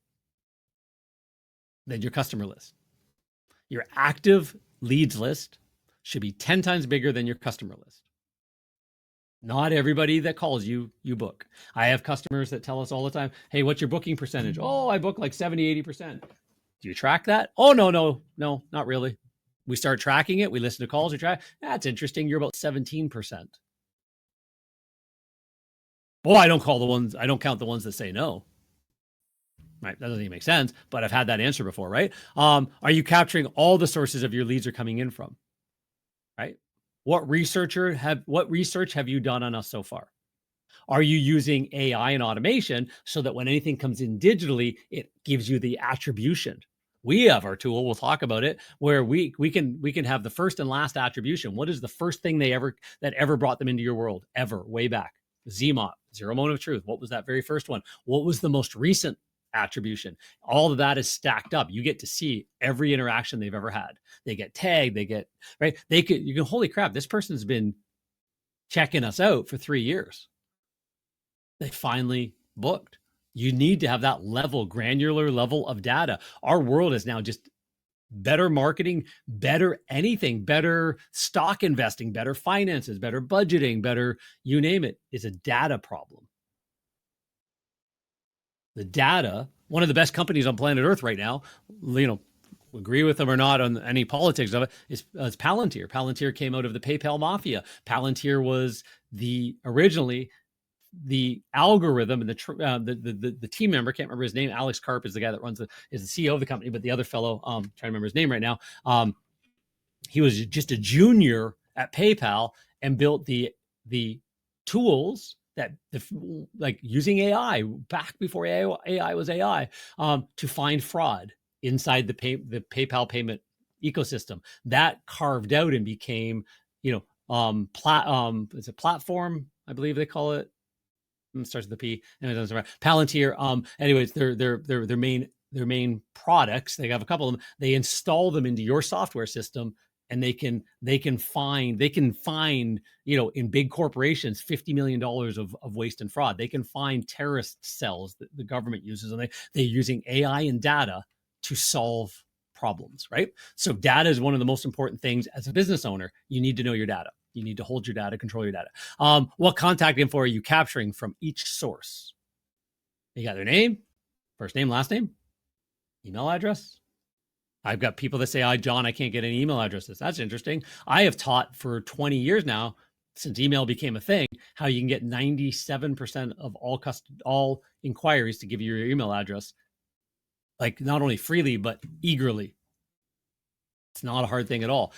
than your customer list. Your active leads list should be 10 times bigger than your customer list. Not everybody that calls you book. I have customers that tell us all the time, hey, what's your booking percentage? Oh, I book like 70, 80%. Do you track that? Oh, no, not really. We start tracking it. We listen to calls. We track. That's interesting. You're about 17%. Well, I don't count the ones that say no. Right? That doesn't even make sense, but I've had that answer before, right? Are you capturing all the sources of your leads are coming in from? Right? What research have you done on us so far? Are you using AI and automation so that when anything comes in digitally, it gives you the attribution? We have our tool, we'll talk about it, where we can have the first and last attribution. What is the first thing that ever brought them into your world, ever, way back? ZMOT, zero moment of truth. What was that very first one? What was the most recent attribution? All of that is stacked up. You get to see every interaction they've ever had. They get tagged, right? You can, holy crap, this person's been checking us out for 3 years. They finally booked. You need to have that granular level of data. Our world is now just better marketing, better anything, better stock investing, better finances, better budgeting, better, you name it, is a data problem. The data, one of the best companies on planet Earth right now, agree with them or not on any politics of it, is Palantir. Palantir came out of the PayPal mafia. Palantir was originally the algorithm and the team member, can't remember his name. Alex Karp is the guy that is the CEO of the company, but the other fellow, trying to remember his name right now. He was just a junior at PayPal and built the tools that like using AI back before AI was AI, to find fraud inside the PayPal payment ecosystem. That carved out and became, it's a platform, I believe they call it. It starts with the P, and it doesn't matter. Palantir. Anyways, their main products. They have a couple of them. They install them into your software system, and they can find in big corporations $50 million of waste and fraud. They can find terrorist cells that the government uses, and they're using AI and data to solve problems. Right. So data is one of the most important things as a business owner. You need to know your data. You need to hold your data, control your data. What contact info are you capturing from each source? You got their name, first name, last name, email address. I've got people that say, John, I can't get any email addresses. That's interesting. I have taught for 20 years now, since email became a thing, how you can get 97% of all inquiries to give you your email address, like not only freely, but eagerly. It's not a hard thing at all.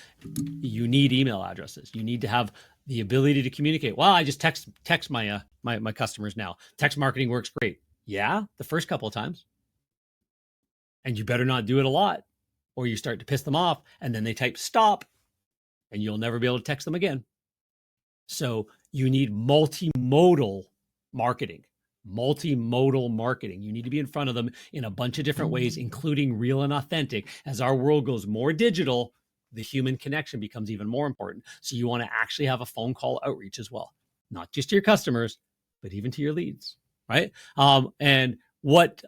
You need email addresses. You need to have the ability to communicate. Well, I just text my my customers now. Text marketing works great. Yeah, the first couple of times. And you better not do it a lot, or you start to piss them off, and then they type stop, and you'll never be able to text them again. So you need multimodal marketing. Multimodal marketing. You need to be in front of them in a bunch of different ways, including real and authentic. As our world goes more digital, the human connection becomes even more important. So you want to actually have a phone call outreach as well, not just to your customers, but even to your leads, right? And what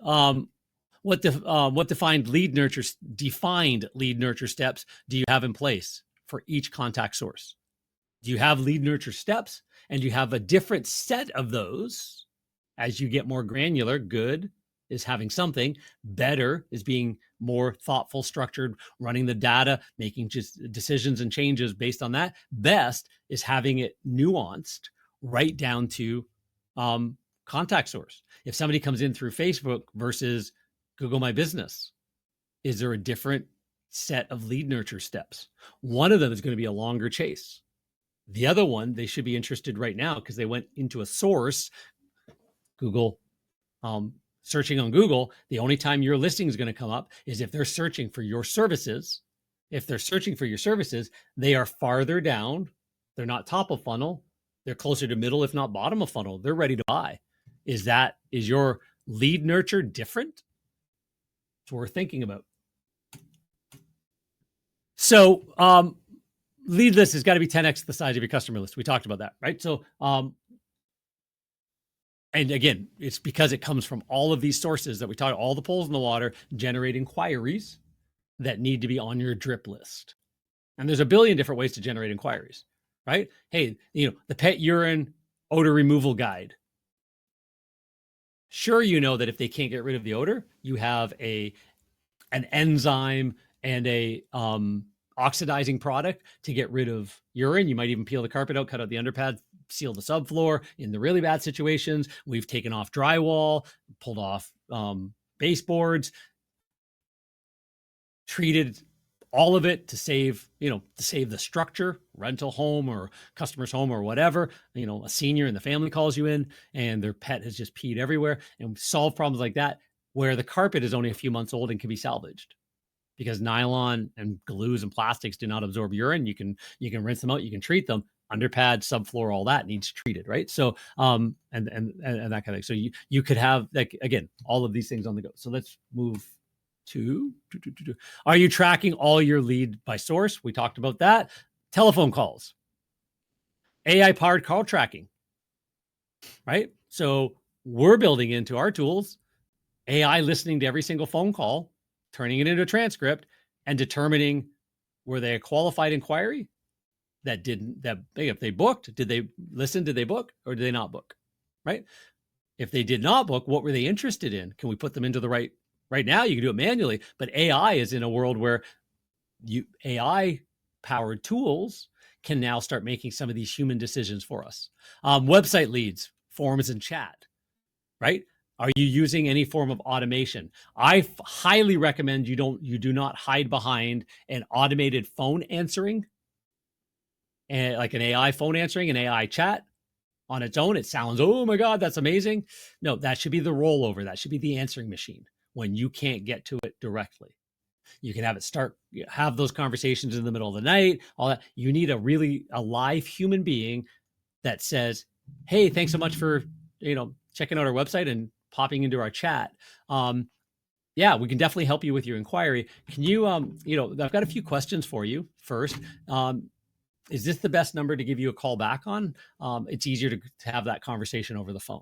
defined lead nurture steps do you have in place for each contact source? Do you have lead nurture steps, and you have a different set of those? As you get more granular, good is having something, better is being more thoughtful, structured, running the data, making just decisions and changes based on that. Best is having it nuanced right down to contact source. If somebody comes in through Facebook versus Google My Business, is there a different set of lead nurture steps? One of them is going to be a longer chase. The other one, they should be interested right now because they went into a source, Google, searching on Google. The only time your listing is going to come up is if they're searching for your services. If they're searching for your services, they are farther down. They're not top of funnel. They're closer to middle, if not bottom of funnel. They're ready to buy. Is your lead nurture different? That's what we're thinking about. So, lead list has got to be 10x the size of your customer list. We talked about that, right? So, and again, it's because it comes from all of these sources that we talked, all the poles in the water generate inquiries that need to be on your drip list. And there's a billion different ways to generate inquiries, right? Hey, the pet urine odor removal guide. Sure, you know that if they can't get rid of the odor, you have an enzyme and a oxidizing product to get rid of urine. You might even peel the carpet out, cut out the underpad, seal the subfloor. In the really bad situations, we've taken off drywall, pulled off baseboards, treated all of it to save the structure, rental home or customer's home or whatever. A senior in the family calls you in and their pet has just peed everywhere, and solve problems like that where the carpet is only a few months old and can be salvaged. Because nylon and glues and plastics do not absorb urine. You can rinse them out, you can treat them. Underpad, subfloor, all that needs treated, right? So and that kind of thing. So you could have, like, again, all of these things on the go. So let's move to are you tracking all your lead by source? We talked about that. Telephone calls, AI powered call tracking, right? So we're building into our tools AI listening to every single phone call, turning it into a transcript, and determining, were they a qualified inquiry if they booked, did they listen, did they book, or did they not book, right? If they did not book, what were they interested in? Can we put them into the right now? You can do it manually, but AI is in a world where AI powered tools can now start making some of these human decisions for us. Website leads, forms, and chat, right? Are you using any form of automation? I highly recommend you do not hide behind an automated phone answering, and like an AI phone answering, an AI chat on its own. It sounds, oh my God, that's amazing. No, that should be the rollover. That should be the answering machine when you can't get to it directly. You can have it have those conversations in the middle of the night, all that. You need a live human being that says, hey, thanks so much for, checking out our website and popping into our chat. Yeah, we can definitely help you with your inquiry. Can you, I've got a few questions for you first. Is this the best number to give you a call back on? It's easier to have that conversation over the phone.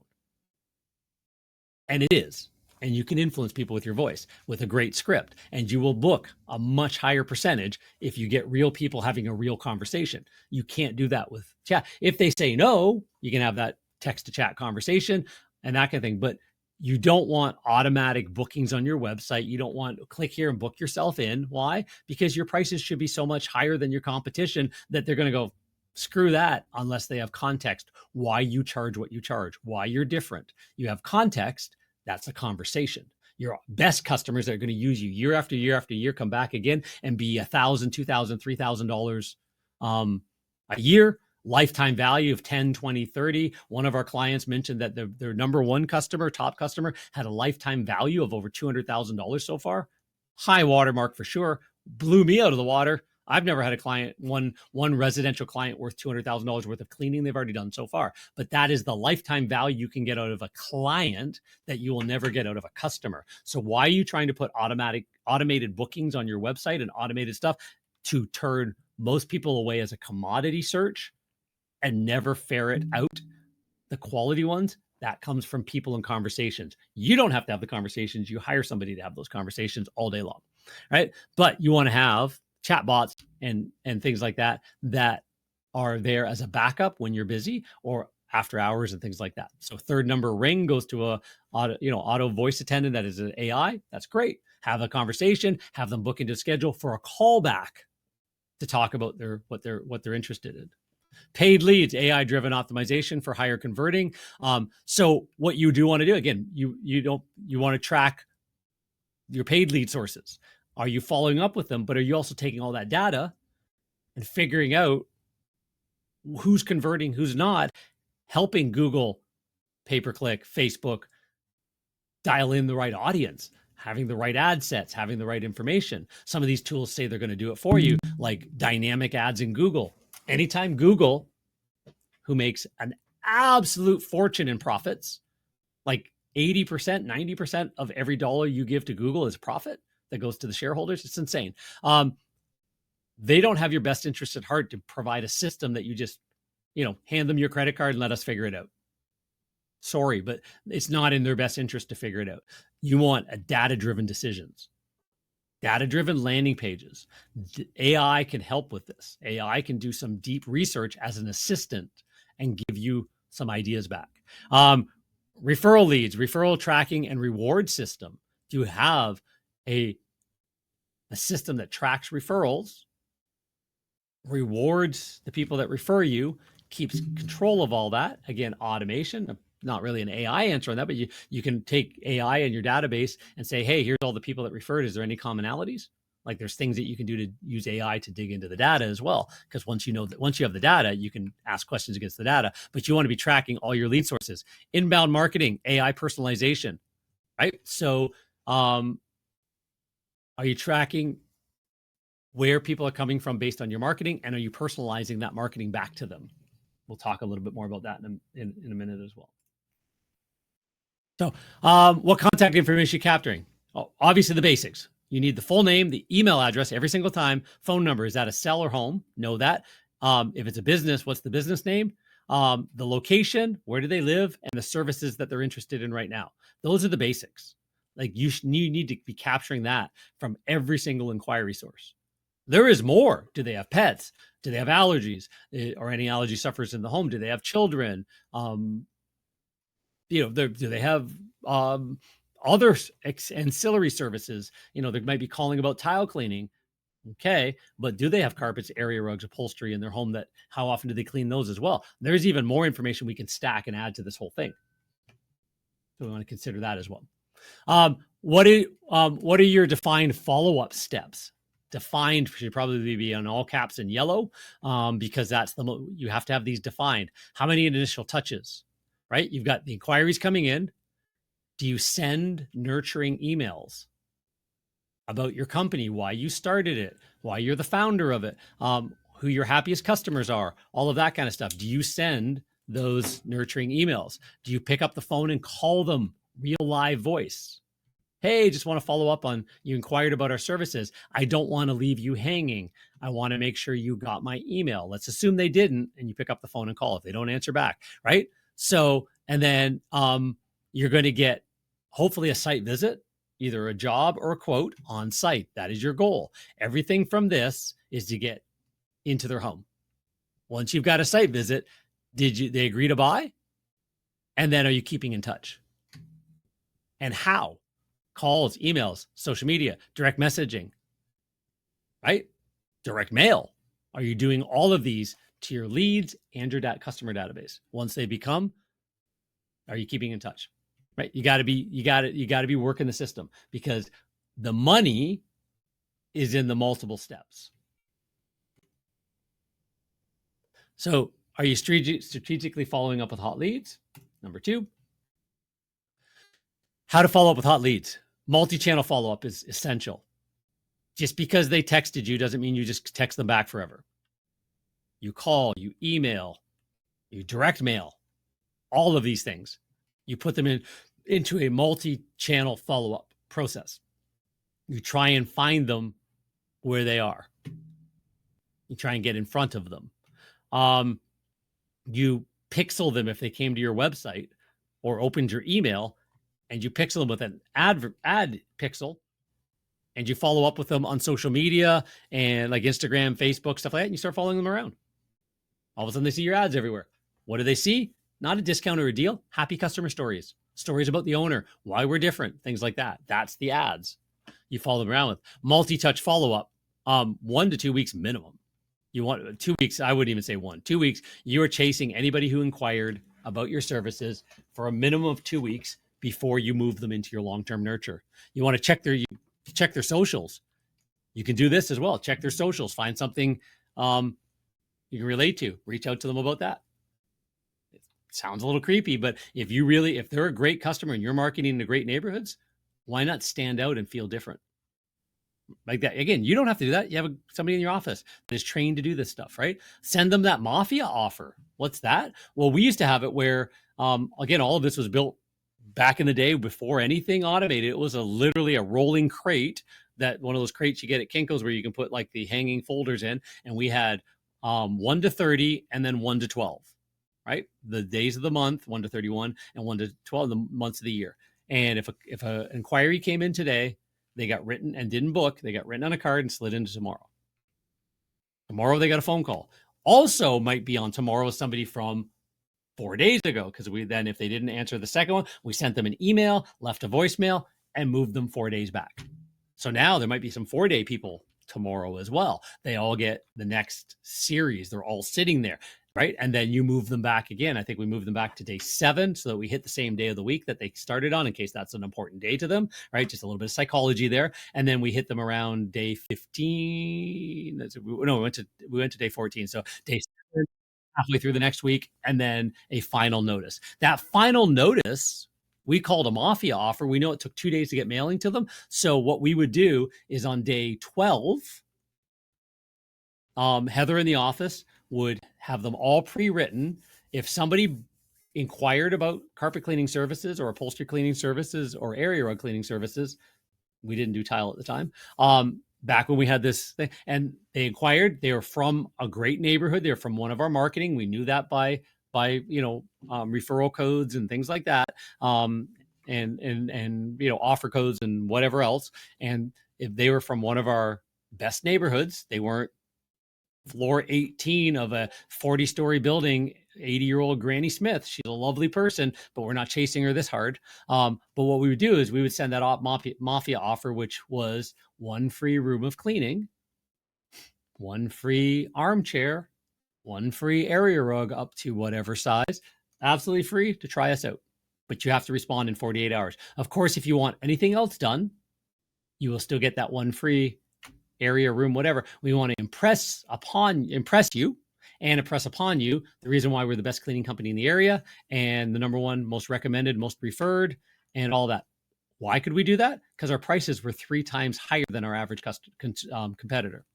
And it is. And you can influence people with your voice with a great script, and you will book a much higher percentage if you get real people having a real conversation. You can't do that with chat. If they say no, you can have that text to chat conversation and that kind of thing. But You don't want automatic bookings on your website. You don't want click here and book yourself in. Why? Because your prices should be so much higher than your competition that they're going to go, screw that, unless they have context, why you charge what you charge, why you're different. You have context, that's a conversation. Your best customers are going to use you year after year after year, come back again and be $1,000, $2,000, $3,000 a year. Lifetime value of 10, 20, 30. One of our clients mentioned that their number one customer, top customer, had a lifetime value of over $200,000 so far. High watermark for sure. Blew me out of the water. I've never had a client, one residential client worth $200,000 worth of cleaning they've already done so far. But that is the lifetime value you can get out of a client that you will never get out of a customer. So why are you trying to put automated bookings on your website and automated stuff to turn most people away as a commodity search and never ferret out the quality ones? That comes from people and conversations. You don't have to have the conversations. You hire somebody to have those conversations all day long, right? But you want to have chatbots and things like that are there as a backup when you're busy or after hours and things like that. So third number ring goes to a auto voice attendant that is an AI. That's great. Have a conversation, have them book into schedule for a callback to talk about what they're interested in. Paid leads, AI-driven optimization for higher converting. So what you do want to do, again, you want to track your paid lead sources. Are you following up with them? But are you also taking all that data and figuring out who's converting, who's not, helping Google, pay-per-click, Facebook dial in the right audience, having the right ad sets, having the right information. Some of these tools say they're going to do it for you, like dynamic ads in Google. Anytime Google, who makes an absolute fortune in profits, like 80%, 90% of every dollar you give to Google is profit that goes to the shareholders. It's insane. They don't have your best interest at heart to provide a system that you just, hand them your credit card and let us figure it out. Sorry, but it's not in their best interest to figure it out. You want a data-driven decisions. Data-driven landing pages. AI can help with this. AI can do some deep research as an assistant and give you some ideas back. Referral leads, referral tracking and reward system. Do you have a system that tracks referrals, rewards the people that refer you, keeps control of all that? Again, automation. Not really an AI answer on that, but you can take AI in your database and say, hey, here's all the people that referred. Is there any commonalities? Like there's things that you can do to use AI to dig into the data as well. Because once you have the data, you can ask questions against the data, but you want to be tracking all your lead sources. Inbound marketing, AI personalization, right? So are you tracking where people are coming from based on your marketing? And are you personalizing that marketing back to them? We'll talk a little bit more about that in a minute as well. So what contact information are you capturing? Oh, obviously the basics. You need the full name, the email address every single time, phone number. Is that a cell or home? Know that. If it's a business, what's the business name? The location, where do they live, and the services that they're interested in right now. Those are the basics. Like you need to be capturing that from every single inquiry source. There is more. Do they have pets? Do they have allergies or any allergy sufferers in the home? Do they have children? Do they have other ancillary services? They might be calling about tile cleaning. Okay, but do they have carpets, area rugs, upholstery in their home? How often do they clean those as well? There's even more information we can stack and add to this whole thing. So we want to consider that as well. What are your defined follow-up steps? Defined should probably be on all caps in yellow, because that's you have to have these defined. How many initial touches, right? You've got the inquiries coming in. Do you send nurturing emails about your company, why you started it, why you're the founder of it, who your happiest customers are, all of that kind of stuff? Do you send those nurturing emails? Do you pick up the phone and call them real live voice? Hey, just want to follow up on, you inquired about our services. I don't want to leave you hanging. I want to make sure you got my email. Let's assume they didn't, and you pick up the phone and call if they don't answer back, right? So, and then you're going to get hopefully a site visit, either a job or a quote on site. That is your goal. Everything from this is to get into their home. Once you've got a site visit, they agree to buy? And then are you keeping in touch? And how? Calls, emails, social media, direct messaging, right? Direct mail. Are you doing all of these to your leads and your customer database? Once they become, are you keeping in touch? Right? You got to be working the system, because the money is in the multiple steps. So, are you strategically following up with hot leads? Number 2, how to follow up with hot leads. Multi-channel follow-up is essential. Just because they texted you doesn't mean you just text them back forever. You call, you email, you direct mail, all of these things. You put them into a multi-channel follow-up process. You try and find them where they are. You try and get in front of them. You pixel them if they came to your website or opened your email, and you pixel them with an ad pixel, and you follow up with them on social media and like Instagram, Facebook, stuff like that, and you start following them around. All of a sudden, they see your ads everywhere. What do they see? Not a discount or a deal. Happy customer stories about the owner, why we're different, things like that. That's the ads you follow them around with. Multi-touch follow-up, 1 to 2 weeks minimum. You want 2 weeks, I wouldn't even say 1. 2 weeks, you are chasing anybody who inquired about your services for a minimum of 2 weeks before you move them into your long-term nurture. You want to check their socials. You can do this as well. Check their socials. Find something you can relate to. Reach out to them about that. It sounds a little creepy, but if they're a great customer and you're marketing in the great neighborhoods, why not stand out and feel different? Like that. Again, you don't have to do that. You have somebody in your office that is trained to do this stuff, right? Send them that mafia offer. What's that? Well, we used to have it where, again, all of this was built back in the day before anything automated. It was literally a rolling crate, that one of those crates you get at Kinko's where you can put like the hanging folders in. And we had 1 to 30 and then 1 to 12, right? The days of the month, 1 to 31 and 1 to 12, the months of the year. And if an inquiry came in today, they got written and didn't book, they got written on a card and slid into tomorrow. Tomorrow they got a phone call. Also might be on tomorrow somebody from 4 days ago, because then if they didn't answer the second one, we sent them an email, left a voicemail, and moved them 4 days back. So now there might be some 4-day people tomorrow as well. They all get the next series. They're all sitting there, right? And then you move them back again. I think we moved them back to day 7 so that we hit the same day of the week that they started on, in case that's an important day to them, right? Just a little bit of psychology there. And then we hit them around day 15. No, we went to day 14. So day 7, halfway through the next week, and then a final notice. That final notice, we called a mafia offer. We know it took 2 days to get mailing to them. So what we would do is on day 12, Heather in the office would have them all pre-written. If somebody inquired about carpet cleaning services or upholstery cleaning services or area rug cleaning services, we didn't do tile at the time, back when we had this thing, and they inquired, they were from a great neighborhood, they're from one of our marketing, we knew that by referral codes and things like that, and offer codes and whatever else. And if they were from one of our best neighborhoods, they weren't floor 18 of a 40-story building, 80-year-old Granny Smith. She's a lovely person, but we're not chasing her this hard. But what we would do is we would send that mafia offer, which was 1 free room of cleaning, 1 free armchair, 1 free area rug up to whatever size, absolutely free to try us out. But you have to respond in 48 hours. Of course, if you want anything else done, you will still get that 1 free area, room, whatever. We want to impress you and impress upon you the reason why we're the best cleaning company in the area and the number 1 most recommended, most preferred, and all that. Why could we do that? Because our prices were 3 times higher than our average competitor.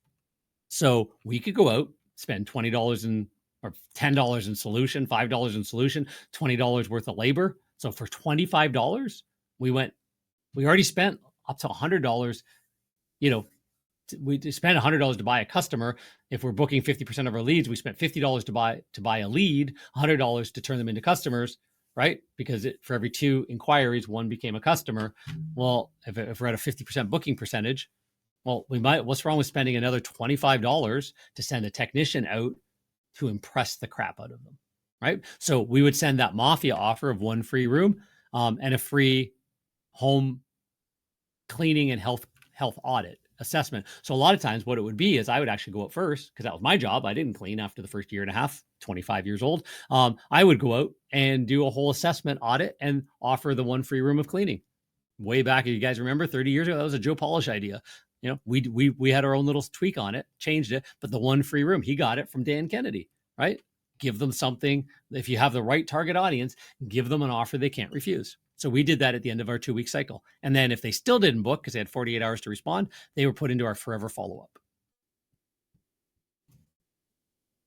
So we could go out, spend $20 or $10 in solution, $5 in solution, $20 worth of labor. So for $25, we already spent up to $100. We spend $100 to buy a customer. If we're booking 50% of our leads, we spent $50 to buy a lead, $100 to turn them into customers, right? Because for every 2 inquiries, 1 became a customer. Well, if we're at a 50% booking percentage, well, what's wrong with spending another $25 to send a technician out to impress the crap out of them, right? So we would send that mafia offer of 1 free room and a free home cleaning and health audit assessment. So a lot of times what it would be is I would actually go out first because that was my job. I didn't clean after the first year and a half, 25 years old. I would go out and do a whole assessment audit and offer the one free room of cleaning. Way back, if you guys remember 30 years ago, that was a Joe Polish idea. You know, we had our own little tweak on it, changed it, but the one free room, he got it from Dan Kennedy, right? Give them something. If you have the right target audience, give them an offer they can't refuse. So we did that at the end of our 2-week cycle. And then if they still didn't book because they had 48 hours to respond, they were put into our forever follow-up.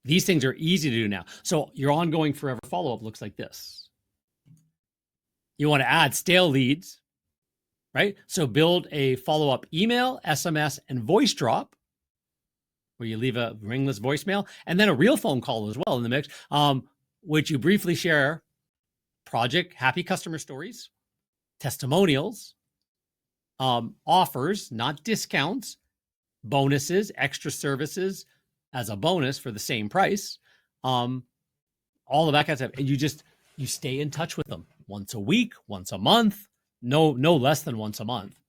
These things are easy to do now. So your ongoing forever follow-up looks like this. You want to add stale leads, right? So build a follow-up email, SMS, and voice drop where you leave a ringless voicemail, and then a real phone call as well in the mix, which you briefly share project, happy customer stories, testimonials, offers, not discounts, bonuses, extra services as a bonus for the same price, all of that kind of stuff. And you stay in touch with them once a week, once a month, no less than once a month.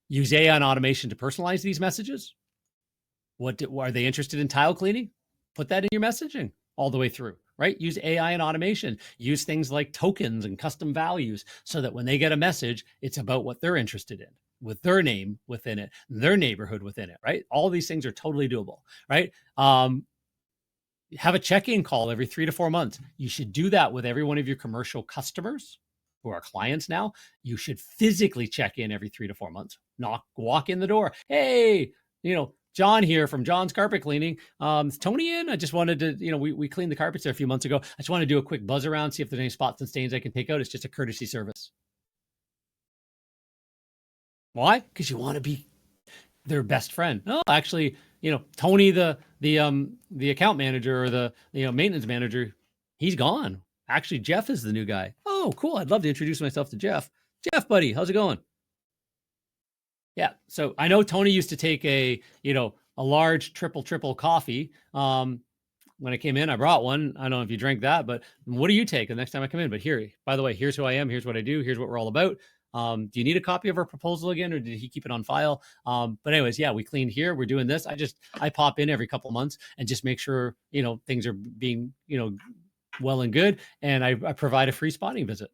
Use AI and automation to personalize these messages. Are they interested in tile cleaning? Put that in your messaging all the way through, right? Use AI and automation. Use things like tokens and custom values so that when they get a message, it's about what they're interested in, with their name within it, their neighborhood within it, right? All these things are totally doable, right? Have a check-in call every 3 to 4 months. You should do that with every one of your commercial customers who are clients now. You should physically check in every 3 to 4 months. Walk in the door. Hey, John here from John's Carpet Cleaning. Is Tony in? I just wanted to, we cleaned the carpets there a few months ago. I just want to do a quick buzz around, see if there's any spots and stains I can take out. It's just a courtesy service. Why? Because you want to be their best friend. No, actually, Tony, the account manager or the maintenance manager, he's gone. Actually, Jeff is the new guy. Oh, cool. I'd love to introduce myself to Jeff. Jeff, buddy, how's it going? Yeah. So I know Tony used to take a large triple coffee. When I came in, I brought one. I don't know if you drank that, but what do you take the next time I come in? But here, by the way, here's who I am. Here's what I do. Here's what we're all about. Do you need a copy of our proposal again, or did he keep it on file? But anyways, yeah, we cleaned here. We're doing this. I pop in every couple of months and just make sure, things are being, well and good. And I provide a free spotting visit.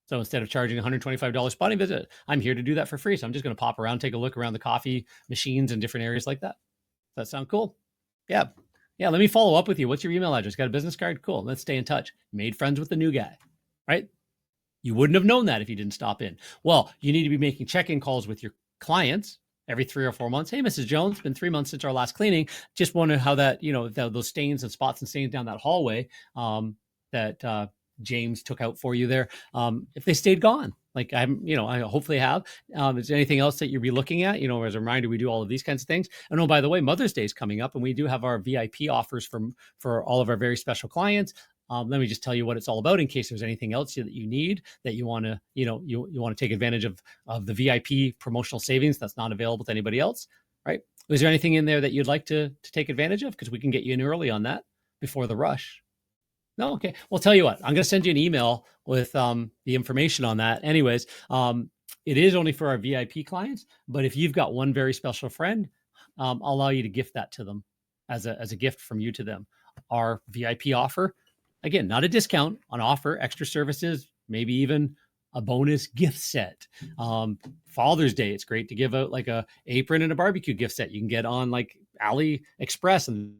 So instead of charging $125 spotting visit, I'm here to do that for free. So I'm just going to pop around, take a look around the coffee machines and different areas like that. Does that sound cool? Yeah. Yeah. Let me follow up with you. What's your email address? Got a business card? Cool. Let's stay in touch. Made friends with the new guy, right? You wouldn't have known that if you didn't stop in. Well, you need to be making check-in calls with your clients every 3 or 4 months. Hey, Mrs. Jones, it's been 3 months since our last cleaning. Just wonder how that, those stains and spots and stains down that hallway that James took out for you there, if they stayed gone. Like I hopefully have. Is there anything else that you'll be looking at? As a reminder, we do all of these kinds of things. And oh, by the way, Mother's Day is coming up, and we do have our VIP offers for all of our very special clients. Let me just tell you what it's all about in case there's anything else that you need that you want to, you want to take advantage of the VIP promotional savings that's not available to anybody else, right? Is there anything in there that you'd like to take advantage of? Because we can get you in early on that before the rush. No, okay. Well, tell you what, I'm going to send you an email with the information on that. Anyways, it is only for our VIP clients, but if you've got one very special friend, I'll allow you to gift that to them as a gift from you to them. Our VIP offer. Again, not a discount, on offer, extra services, maybe even a bonus gift set. Father's Day, it's great to give out like a apron and a barbecue gift set. You can get on like AliExpress and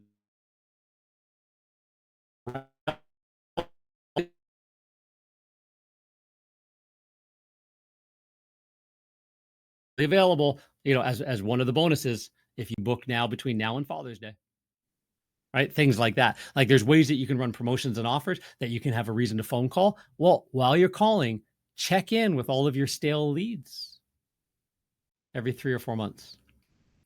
available, as one of the bonuses if you book now between now and Father's Day. Right? Things like that. Like there's ways that you can run promotions and offers that you can have a reason to phone call. Well, while you're calling, check in with all of your stale leads every 3 or 4 months.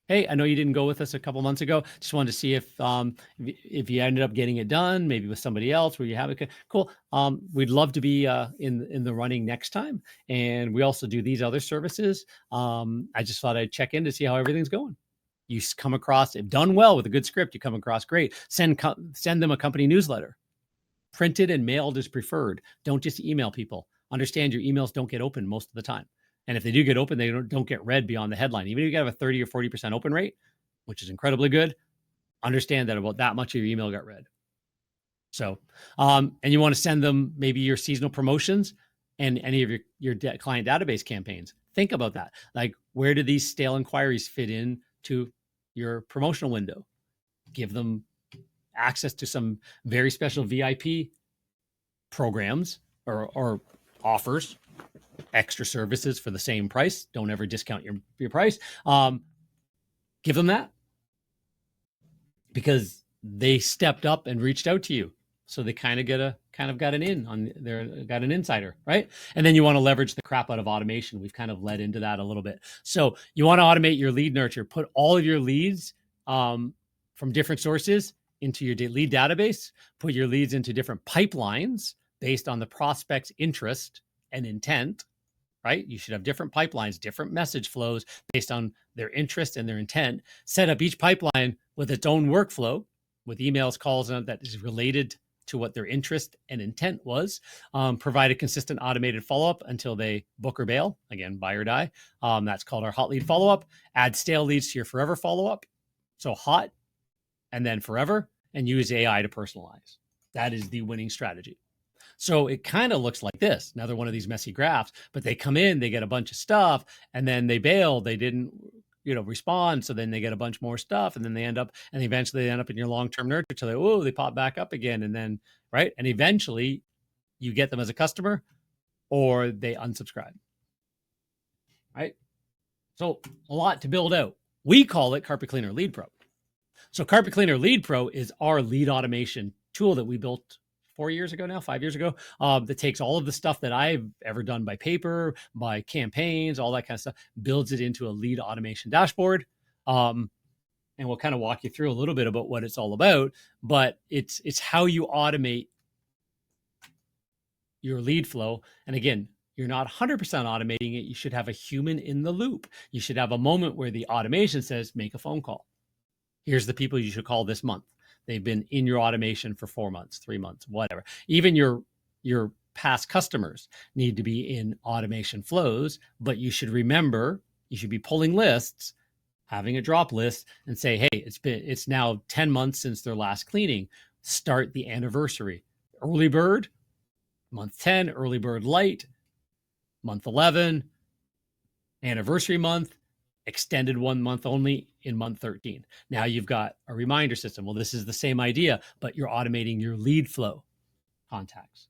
Hey, I know you didn't go with us a couple months ago. Just wanted to see if you ended up getting it done, maybe with somebody else where you have it. Cool. We'd love to be in the running next time. And we also do these other services. I just thought I'd check in to see how everything's going. You come across, if done well with a good script, you come across great. Send them a company newsletter. Printed and mailed is preferred. Don't just email people. Understand your emails don't get opened most of the time. And if they do get open, they don't get read beyond the headline. Even if you have a 30 or 40% open rate, which is incredibly good, understand that about that much of your email got read. So, and you want to send them maybe your seasonal promotions and any of your client database campaigns. Think about that. Like, where do these stale inquiries fit in to your promotional window? Give them access to some very special VIP programs or offers, extra services for the same price. Don't ever discount your price. Give them that, because they stepped up and reached out to you. So they kind of got an in on got an insider, right? And then you want to leverage the crap out of automation. We've kind of led into that a little bit. So you want to automate your lead nurture, put all of your leads from different sources into your lead database, put your leads into different pipelines based on the prospect's interest and intent, right? You should have different pipelines, different message flows based on their interest and their intent. Set up each pipeline with its own workflow, with emails, calls, and that is related to what their interest and intent was. Provide a consistent automated follow-up until they book or bail. Again, buy or die. That's called our hot lead follow-up. Add stale leads to your forever follow-up. So hot and then forever, and use AI to personalize. That is the winning strategy. So it kind of looks like this. Another one of these messy graphs, but they come in, they get a bunch of stuff, and then they bail. They didn't, respond. So then they get a bunch more stuff, and then they eventually end up in your long-term nurture till they pop back up again. And then, right. And eventually you get them as a customer or they unsubscribe. Right. So a lot to build out. We call it Carpet Cleaner Lead Pro. So Carpet Cleaner Lead Pro is our lead automation tool that we built 5 years ago, that takes all of the stuff that I've ever done by paper, by campaigns, all that kind of stuff, builds it into a lead automation dashboard. And we'll kind of walk you through a little bit about what it's all about, but it's how you automate your lead flow. And again, you're not 100% automating it. You should have a human in the loop. You should have a moment where the automation says, make a phone call. Here's the people you should call this month. They've been in your automation for 4 months, 3 months, whatever. Even your past customers need to be in automation flows, but you should remember, you should be pulling lists, having a drop list and say, hey, it's now 10 months since their last cleaning. Start the anniversary. Early bird, month 10, early bird light, month 11, anniversary month, extended 1 month only in month 13. Now you've got a reminder system. Well, this is the same idea, but you're automating your lead flow contacts.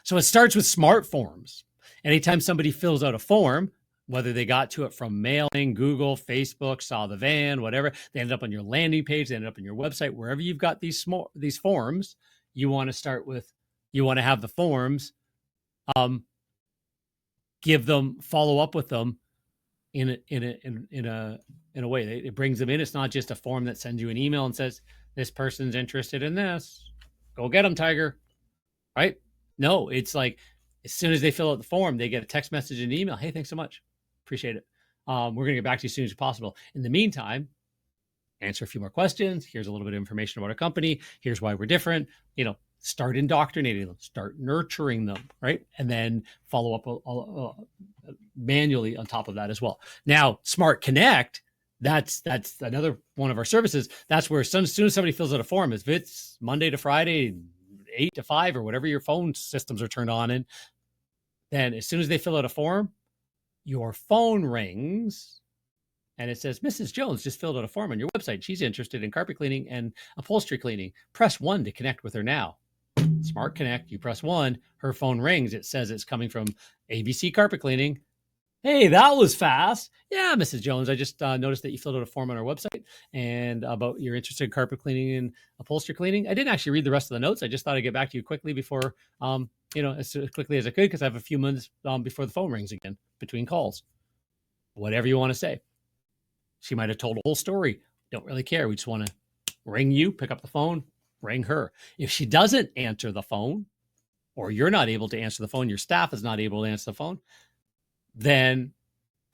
So it starts with smart forms. Anytime somebody fills out a form, whether they got to it from mailing, Google, Facebook, saw the van, whatever, they end up on your landing page, they end up on your website, wherever you've got these forms, you want to have the forms, give them, follow up with them in a way. It brings them in. It's not just a form that sends you an email and says, this person's interested in this. Go get them, Tiger. Right? No, it's like, as soon as they fill out the form, they get a text message and an email. Hey, thanks so much. Appreciate it. We're going to get back to you as soon as possible. In the meantime, answer a few more questions. Here's a little bit of information about our company. Here's why we're different. Start indoctrinating them, start nurturing them, right? And then follow up manually on top of that as well. Now, Smart Connect, that's another one of our services. That's where as soon as somebody fills out a form, if it's Monday to Friday, 8 to 5 or whatever your phone systems are turned on in, then as soon as they fill out a form, your phone rings and it says, Mrs. Jones just filled out a form on your website. She's interested in carpet cleaning and upholstery cleaning. Press 1 to connect with her now. Smart Connect, you press 1, her phone rings. It says it's coming from ABC Carpet Cleaning. Hey, that was fast. Yeah, Mrs. Jones, I just noticed that you filled out a form on our website and about you're interested in carpet cleaning and upholstery cleaning. I didn't actually read the rest of the notes. I just thought I'd get back to you quickly before, as quickly as I could, because I have a few minutes before the phone rings again between calls. Whatever you want to say. She might have told a whole story. Don't really care. We just want to ring you, pick up the phone, ring her. If she doesn't answer the phone, or you're not able to answer the phone, your staff is not able to answer the phone, then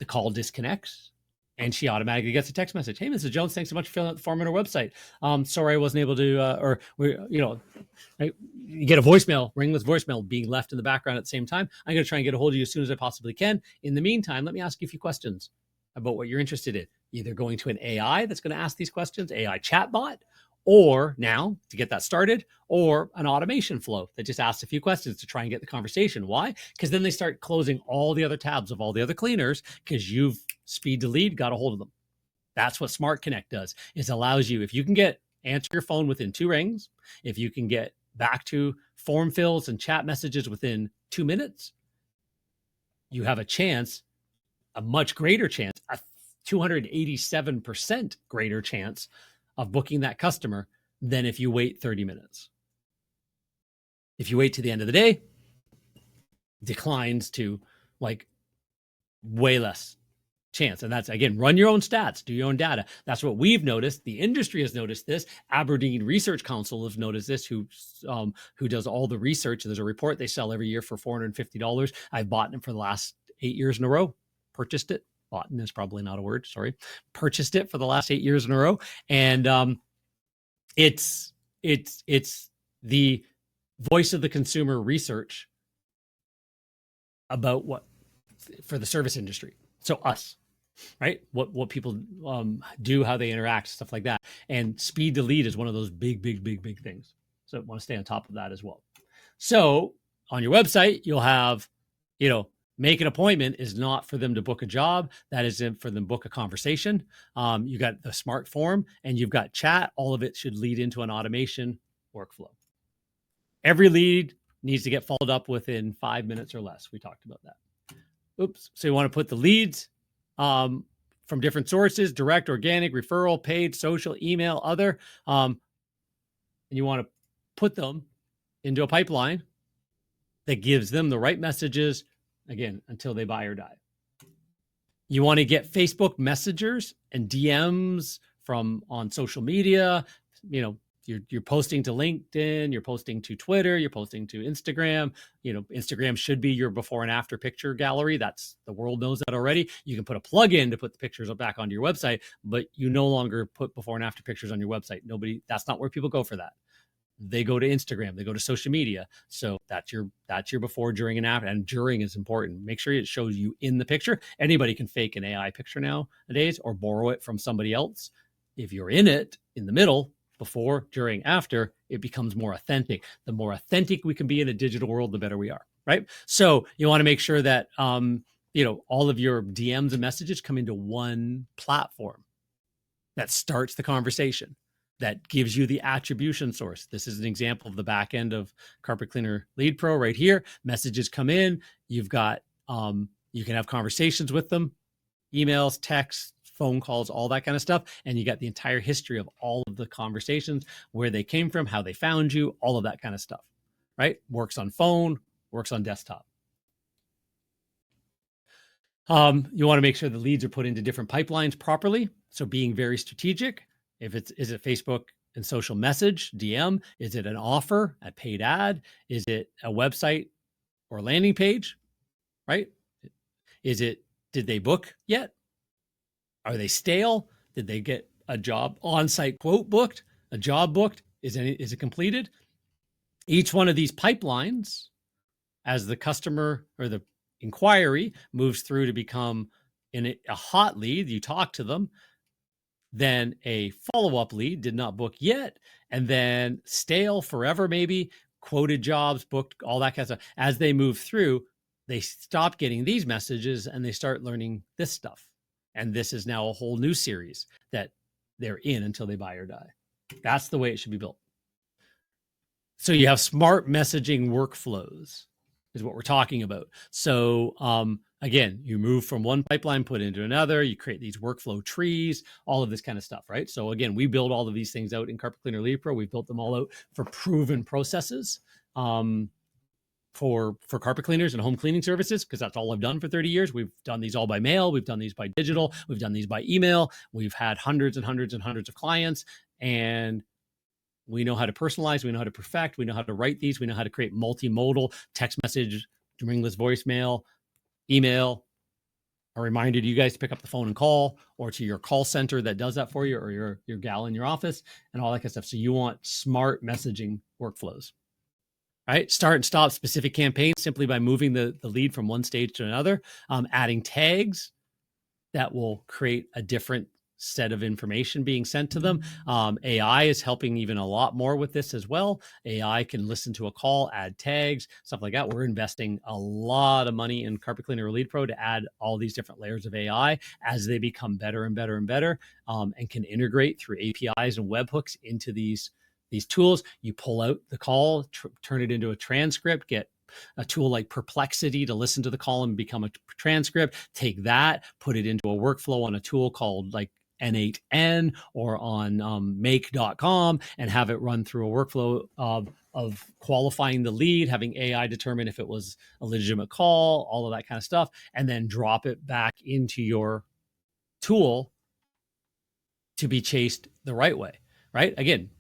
the call disconnects and she automatically gets a text message. Hey, Mrs. Jones, thanks so much for filling out the form on our website. Sorry I wasn't able to, right? You get a voicemail, ringless voicemail being left in the background at the same time. I'm going to try and get a hold of you as soon as I possibly can. In the meantime, let me ask you a few questions about what you're interested in. Either going to an AI that's going to ask these questions, AI chatbot, or now to get that started, or an automation flow that just asks a few questions to try and get the conversation. Why? Because then they start closing all the other tabs of all the other cleaners because you've speed to lead, got a hold of them. That's what Smart Connect does. It allows you, if you can answer your phone within 2 rings, if you can get back to form fills and chat messages within 2 minutes, you have a chance, a much greater chance, a 287% greater chance of booking that customer than if you wait 30 minutes. If you wait to the end of the day, declines to like way less chance. And that's, again, run your own stats, do your own data. That's what we've noticed. The industry has noticed this. Aberdeen Research Council has noticed this, who does all the research. There's a report they sell every year for $450. I've bought it for the last 8 years in a row, purchased it. Bought is probably not a word, sorry. Purchased it for the last 8 years in a row. And it's the voice of the consumer research about what for the service industry. So us, right? What people do, how they interact, stuff like that. And speed to lead is one of those big things. So I want to stay on top of that as well. So on your website, you'll have, make an appointment is not for them to book a job. That is for them to book a conversation. You got the smart form and you've got chat. All of it should lead into an automation workflow. Every lead needs to get followed up within 5 minutes or less. We talked about that. Oops. So you want to put the leads from different sources: direct, organic, referral, paid, social, email, other. And you want to put them into a pipeline that gives them the right messages, again, until they buy or die. You want to get Facebook messengers and DMs from on social media. You're posting to LinkedIn, you're posting to Twitter, you're posting to Instagram. Instagram should be your before and after picture gallery. That's, the world knows that already. You can put a plug-in to put the pictures back onto your website, but you no longer put before and after pictures on your website. That's not where people go for that. They go to Instagram, they go to social media. So that's your before, during, and after. And during is important. Make sure it shows you in the picture. Anybody can fake an AI picture nowadays or borrow it from somebody else. If you're in it, in the middle, before, during, after, it becomes more authentic. The more authentic we can be in a digital world, the better we are, right? So you want to make sure that, all of your DMs and messages come into one platform that starts the conversation, that gives you the attribution source. This is an example of the back end of Carpet Cleaner Lead Pro right here. Messages come in. You've got, you can have conversations with them, emails, texts, phone calls, all that kind of stuff. And you got the entire history of all of the conversations, where they came from, how they found you, all of that kind of stuff, right? Works on phone, works on desktop. You want to make sure the leads are put into different pipelines properly. So being very strategic. Is it Facebook and social message, DM? Is it an offer, a paid ad? Is it a website or landing page, right? Did they book yet? Are they stale? Did they get a job on-site quote booked, a job booked? Is it completed? Each one of these pipelines, as the customer or the inquiry moves through to become a hot lead, you talk to them, then a follow-up lead, did not book yet, and then stale forever, maybe quoted jobs, booked, all that kind of stuff. As they move through, they stop getting these messages and they start learning this stuff. And this is now a whole new series that they're in until they buy or die. That's the way it should be built. So you have smart messaging workflows is what we're talking about. So again, you move from one pipeline, put into another, you create these workflow trees, all of this kind of stuff, right? So again, we build all of these things out in Carpet Cleaner Lead Pro. We built them all out for proven processes. For carpet cleaners and home cleaning services, because that's all I've done for 30 years. We've done these all by mail. We've done these by digital. We've done these by email. We've had hundreds and hundreds and hundreds of clients, and we know how to personalize. We know how to perfect. We know how to write these. We know how to create multimodal text message, ringless voicemail, email, a reminder to you guys to pick up the phone and call, or to your call center that does that for you, or your gal in your office, and all that kind of stuff. So you want smart messaging workflows, right? Start and stop specific campaigns simply by moving the lead from one stage to another, adding tags that will create a different set of information being sent to them. AI is helping even a lot more with this as well. AI can listen to a call, add tags, stuff like that. We're investing a lot of money in Carpet Cleaner Lead Pro to add all these different layers of AI as they become better and better and better, and can integrate through APIs and webhooks into these tools. You pull out the call, turn it into a transcript, get a tool like Perplexity to listen to the call and become a transcript, take that, put it into a workflow on a tool called like N8N or on make.com, and have it run through a workflow of qualifying the lead, having AI determine if it was a legitimate call, all of that kind of stuff, and then drop it back into your tool to be chased the right way, right? Again,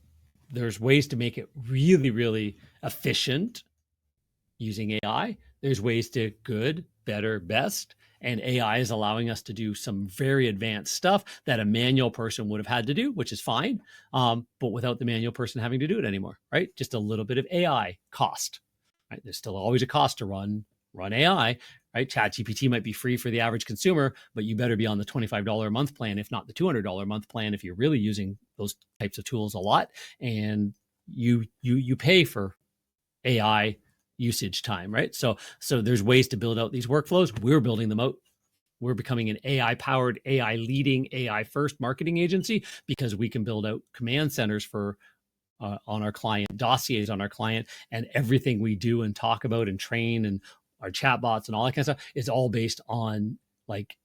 there's ways to make it really, really efficient using AI. There's ways to good, better, best. And AI is allowing us to do some very advanced stuff that a manual person would have had to do, which is fine, but without the manual person having to do it anymore, right? Just a little bit of AI cost, right? There's still always a cost to run AI, right? ChatGPT might be free for the average consumer, but you better be on the $25 a month plan, if not the $200 a month plan, if you're really using those types of tools a lot, and you pay for AI usage time, right? So there's ways to build out these workflows. We're building them out. We're becoming an AI-powered, AI-leading, AI-first marketing agency because we can build out command centers for on our client, dossiers on our client, and everything we do and talk about and train and our chatbots and all that kind of stuff is all based on like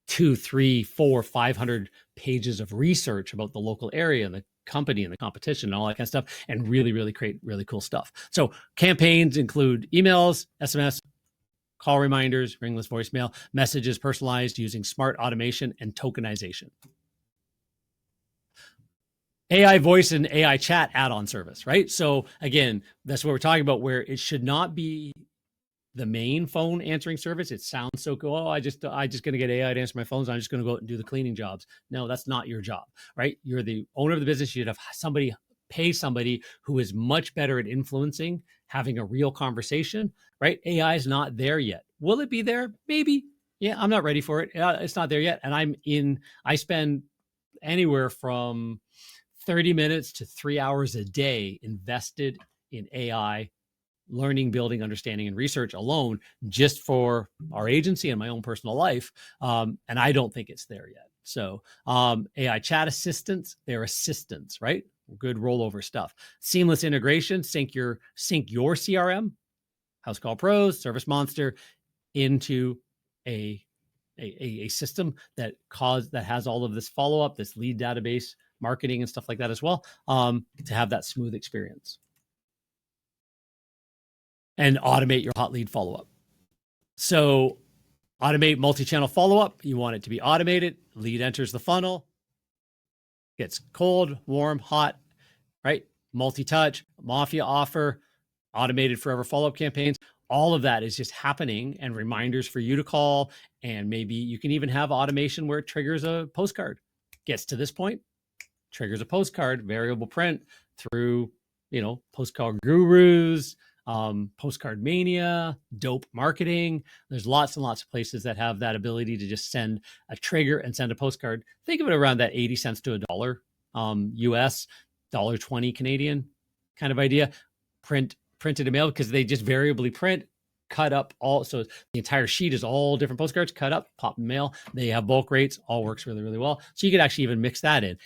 2, 3, 4, 500 pages of research about the local area and the company and the competition and all that kind of stuff, and really, really create really cool stuff. So campaigns include emails, SMS, call reminders, ringless voicemail, messages personalized using smart automation and tokenization. AI voice and AI chat add-on service, right? So again, that's what we're talking about, where it should not be the main phone answering service. It sounds so cool. Oh, I just going to get AI to answer my phones. I'm just going to go out and do the cleaning jobs. No, that's not your job, right? You're the owner of the business. You should have pay somebody who is much better at influencing, having a real conversation, right? AI is not there yet. Will it be there? Maybe. Yeah, I'm not ready for it. It's not there yet. And I spend anywhere from 30 minutes to 3 hours a day invested in AI learning, building, understanding, and research alone, just for our agency and my own personal life. And I don't think it's there yet. So AI chat assistants, they're assistants, right? Good rollover stuff. Seamless integration, sync your CRM, House Call Pros, Service Monster, into a system that has all of this follow-up, this lead database marketing and stuff like that as well, to have that smooth experience. And automate your hot lead follow-up. So automate multi-channel follow-up. You want it to be automated. Lead enters the funnel, gets cold, warm, hot, right? Multi-touch, mafia offer, automated forever follow-up campaigns. All of that is just happening, and reminders for you to call. And maybe you can even have automation where it triggers a postcard. Gets to this point, triggers a postcard, variable print through, Postcard Gurus, Postcard Mania, Dope Marketing. There's lots and lots of places that have that ability to just send a trigger and send a postcard. Think of it around that 80 cents to $1 US, $1.20 Canadian kind of idea. Printed and mailed, because they just variably print, cut up all. So the entire sheet is all different postcards, cut up, pop in mail. They have bulk rates, all works really, really well. So you could actually even mix that in.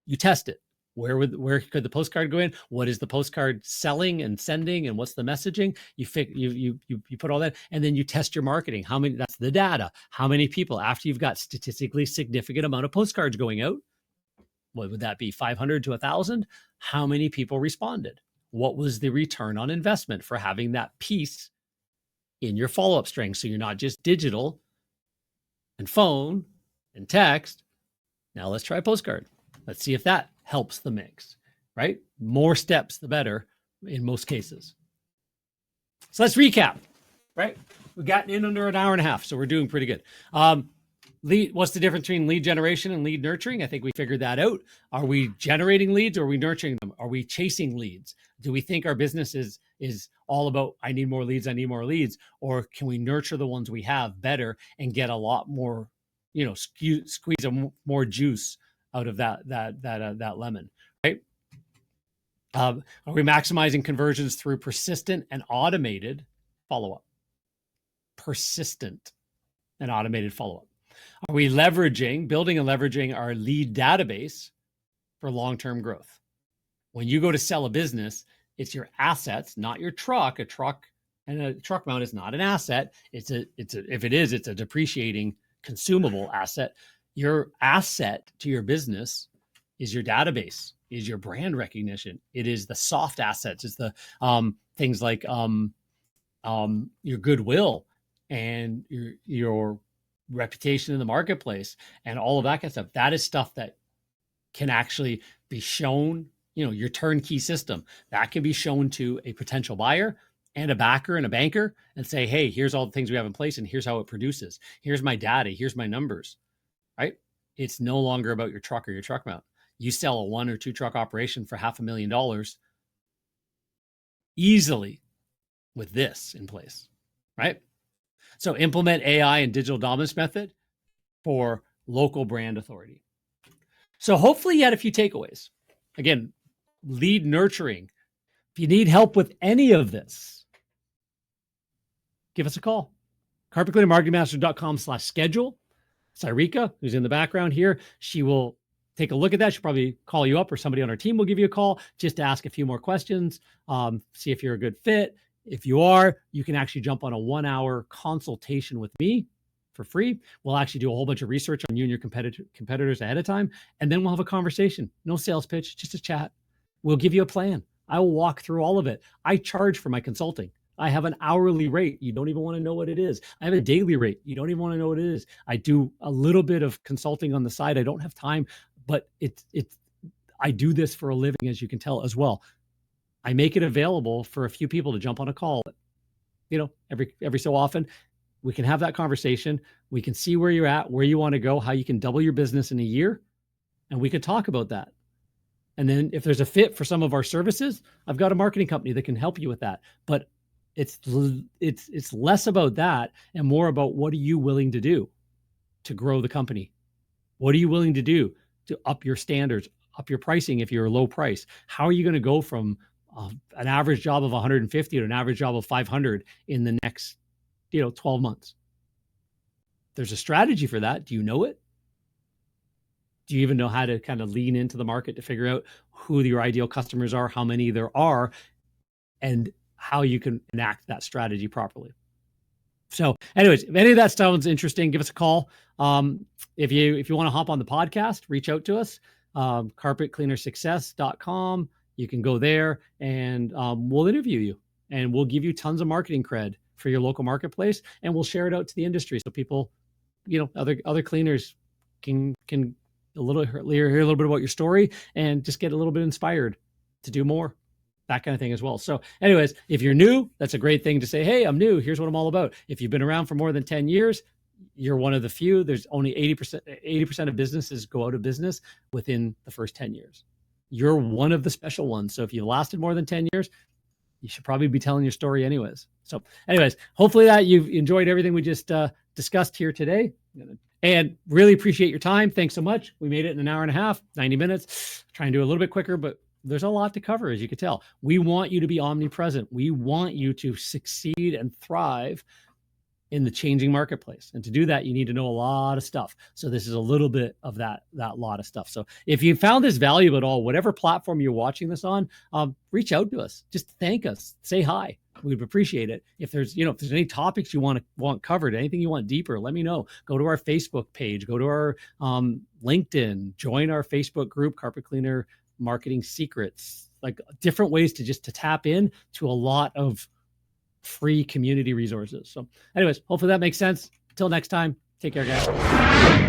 You test it. Where could the postcard go in? What is the postcard selling and sending, and what's the messaging? You put all that, and then you test your marketing. How many? That's the data. How many people, after you've got statistically significant amount of postcards going out, what would that be? 500 to 1,000? How many people responded? What was the return on investment for having that piece in your follow-up string? So you're not just digital and phone and text. Now let's try postcard. Let's see if that helps the mix, right? More steps, the better in most cases. So let's recap, right? We've gotten in under an hour and a half, so we're doing pretty good. What's the difference between lead generation and lead nurturing? I think we figured that out. Are we generating leads or are we nurturing them? Are we chasing leads? Do we think our business is all about, I need more leads, or can we nurture the ones we have better and get a lot more, squeeze more juice out of that lemon, right? Are we maximizing conversions through persistent and automated follow-up? Persistent and automated follow-up. Are we building and leveraging our lead database for long-term growth? When you go to sell a business, it's your assets, not your truck. A truck mount is not an asset. If it is, it's a depreciating consumable asset. Your asset to your business is your database, is your brand recognition. It is the soft assets. It's the things like your goodwill and your reputation in the marketplace and all of that kind of stuff. That is stuff that can actually be shown, your turnkey system that can be shown to a potential buyer and a backer and a banker and say, hey, here's all the things we have in place and here's how it produces. Here's my data. Here's my numbers, right? It's no longer about your truck or your truck mount. You sell a 1 or 2 truck operation for $500,000 easily with this in place, right? So implement AI and digital dominance method for local brand authority. So hopefully you had a few takeaways. Again, lead nurturing. If you need help with any of this, give us a call. carpetcleanermarketingmaster.com/schedule. Cyrika, who's in the background here, she will take a look at that. She'll probably call you up or somebody on our team will give you a call just to ask a few more questions, see if you're a good fit. If you are, you can actually jump on a 1-hour consultation with me for free. We'll actually do a whole bunch of research on you and your competitors ahead of time, and then we'll have a conversation. No sales pitch, just a chat. We'll give you a plan. I will walk through all of it. I charge for my consulting. I have an hourly rate. You don't even want to know what it is. I have a daily rate. You don't even want to know what it is. I do a little bit of consulting on the side. I don't have time, but I do this for a living, as you can tell as well. I make it available for a few people to jump on a call. Every so often, we can have that conversation. We can see where you're at, where you want to go, how you can double your business in a year, and we could talk about that. And then if there's a fit for some of our services, I've got a marketing company that can help you with that. But it's less about that and more about what are you willing to do to grow the company? What are you willing to do to up your standards, up your pricing if you're a low price? How are you going to go from an average job of 150 to an average job of 500 in the next 12 months? There's a strategy for that. Do you know it? Do you even know how to kind of lean into the market to figure out who your ideal customers are, how many there are, and how you can enact that strategy properly? So anyways, if any of that sounds interesting, give us a call. If you want to hop on the podcast, reach out to us, carpetcleanersuccess.com. You can go there and we'll interview you and we'll give you tons of marketing cred for your local marketplace, and we'll share it out to the industry so people, other cleaners can hear a little bit about your story and just get a little bit inspired to do more, that kind of thing as well. So anyways, if you're new, that's a great thing to say, hey, I'm new. Here's what I'm all about. If you've been around for more than 10 years, you're one of the few. There's only 80% of businesses go out of business within the first 10 years. You're one of the special ones. So if you lasted more than 10 years, you should probably be telling your story anyways. So anyways, hopefully that you've enjoyed everything we just discussed here today. And really appreciate your time. Thanks so much. We made it in an hour and a half, 90 minutes. Try and do a little bit quicker, but there's a lot to cover, as you can tell. We want you to be omnipresent. We want you to succeed and thrive in the changing marketplace. And to do that, you need to know a lot of stuff. So this is a little bit of that lot of stuff. So if you found this valuable at all, whatever platform you're watching this on, reach out to us. Just thank us. Say hi. We'd appreciate it. If there's any topics you want covered, anything you want deeper, let me know. Go to our Facebook page, go to our LinkedIn, join our Facebook group, Carpet Cleaner Marketing Secrets, like different ways to tap in to a lot of free community resources. So anyways, hopefully that makes sense. Until next time, take care, guys.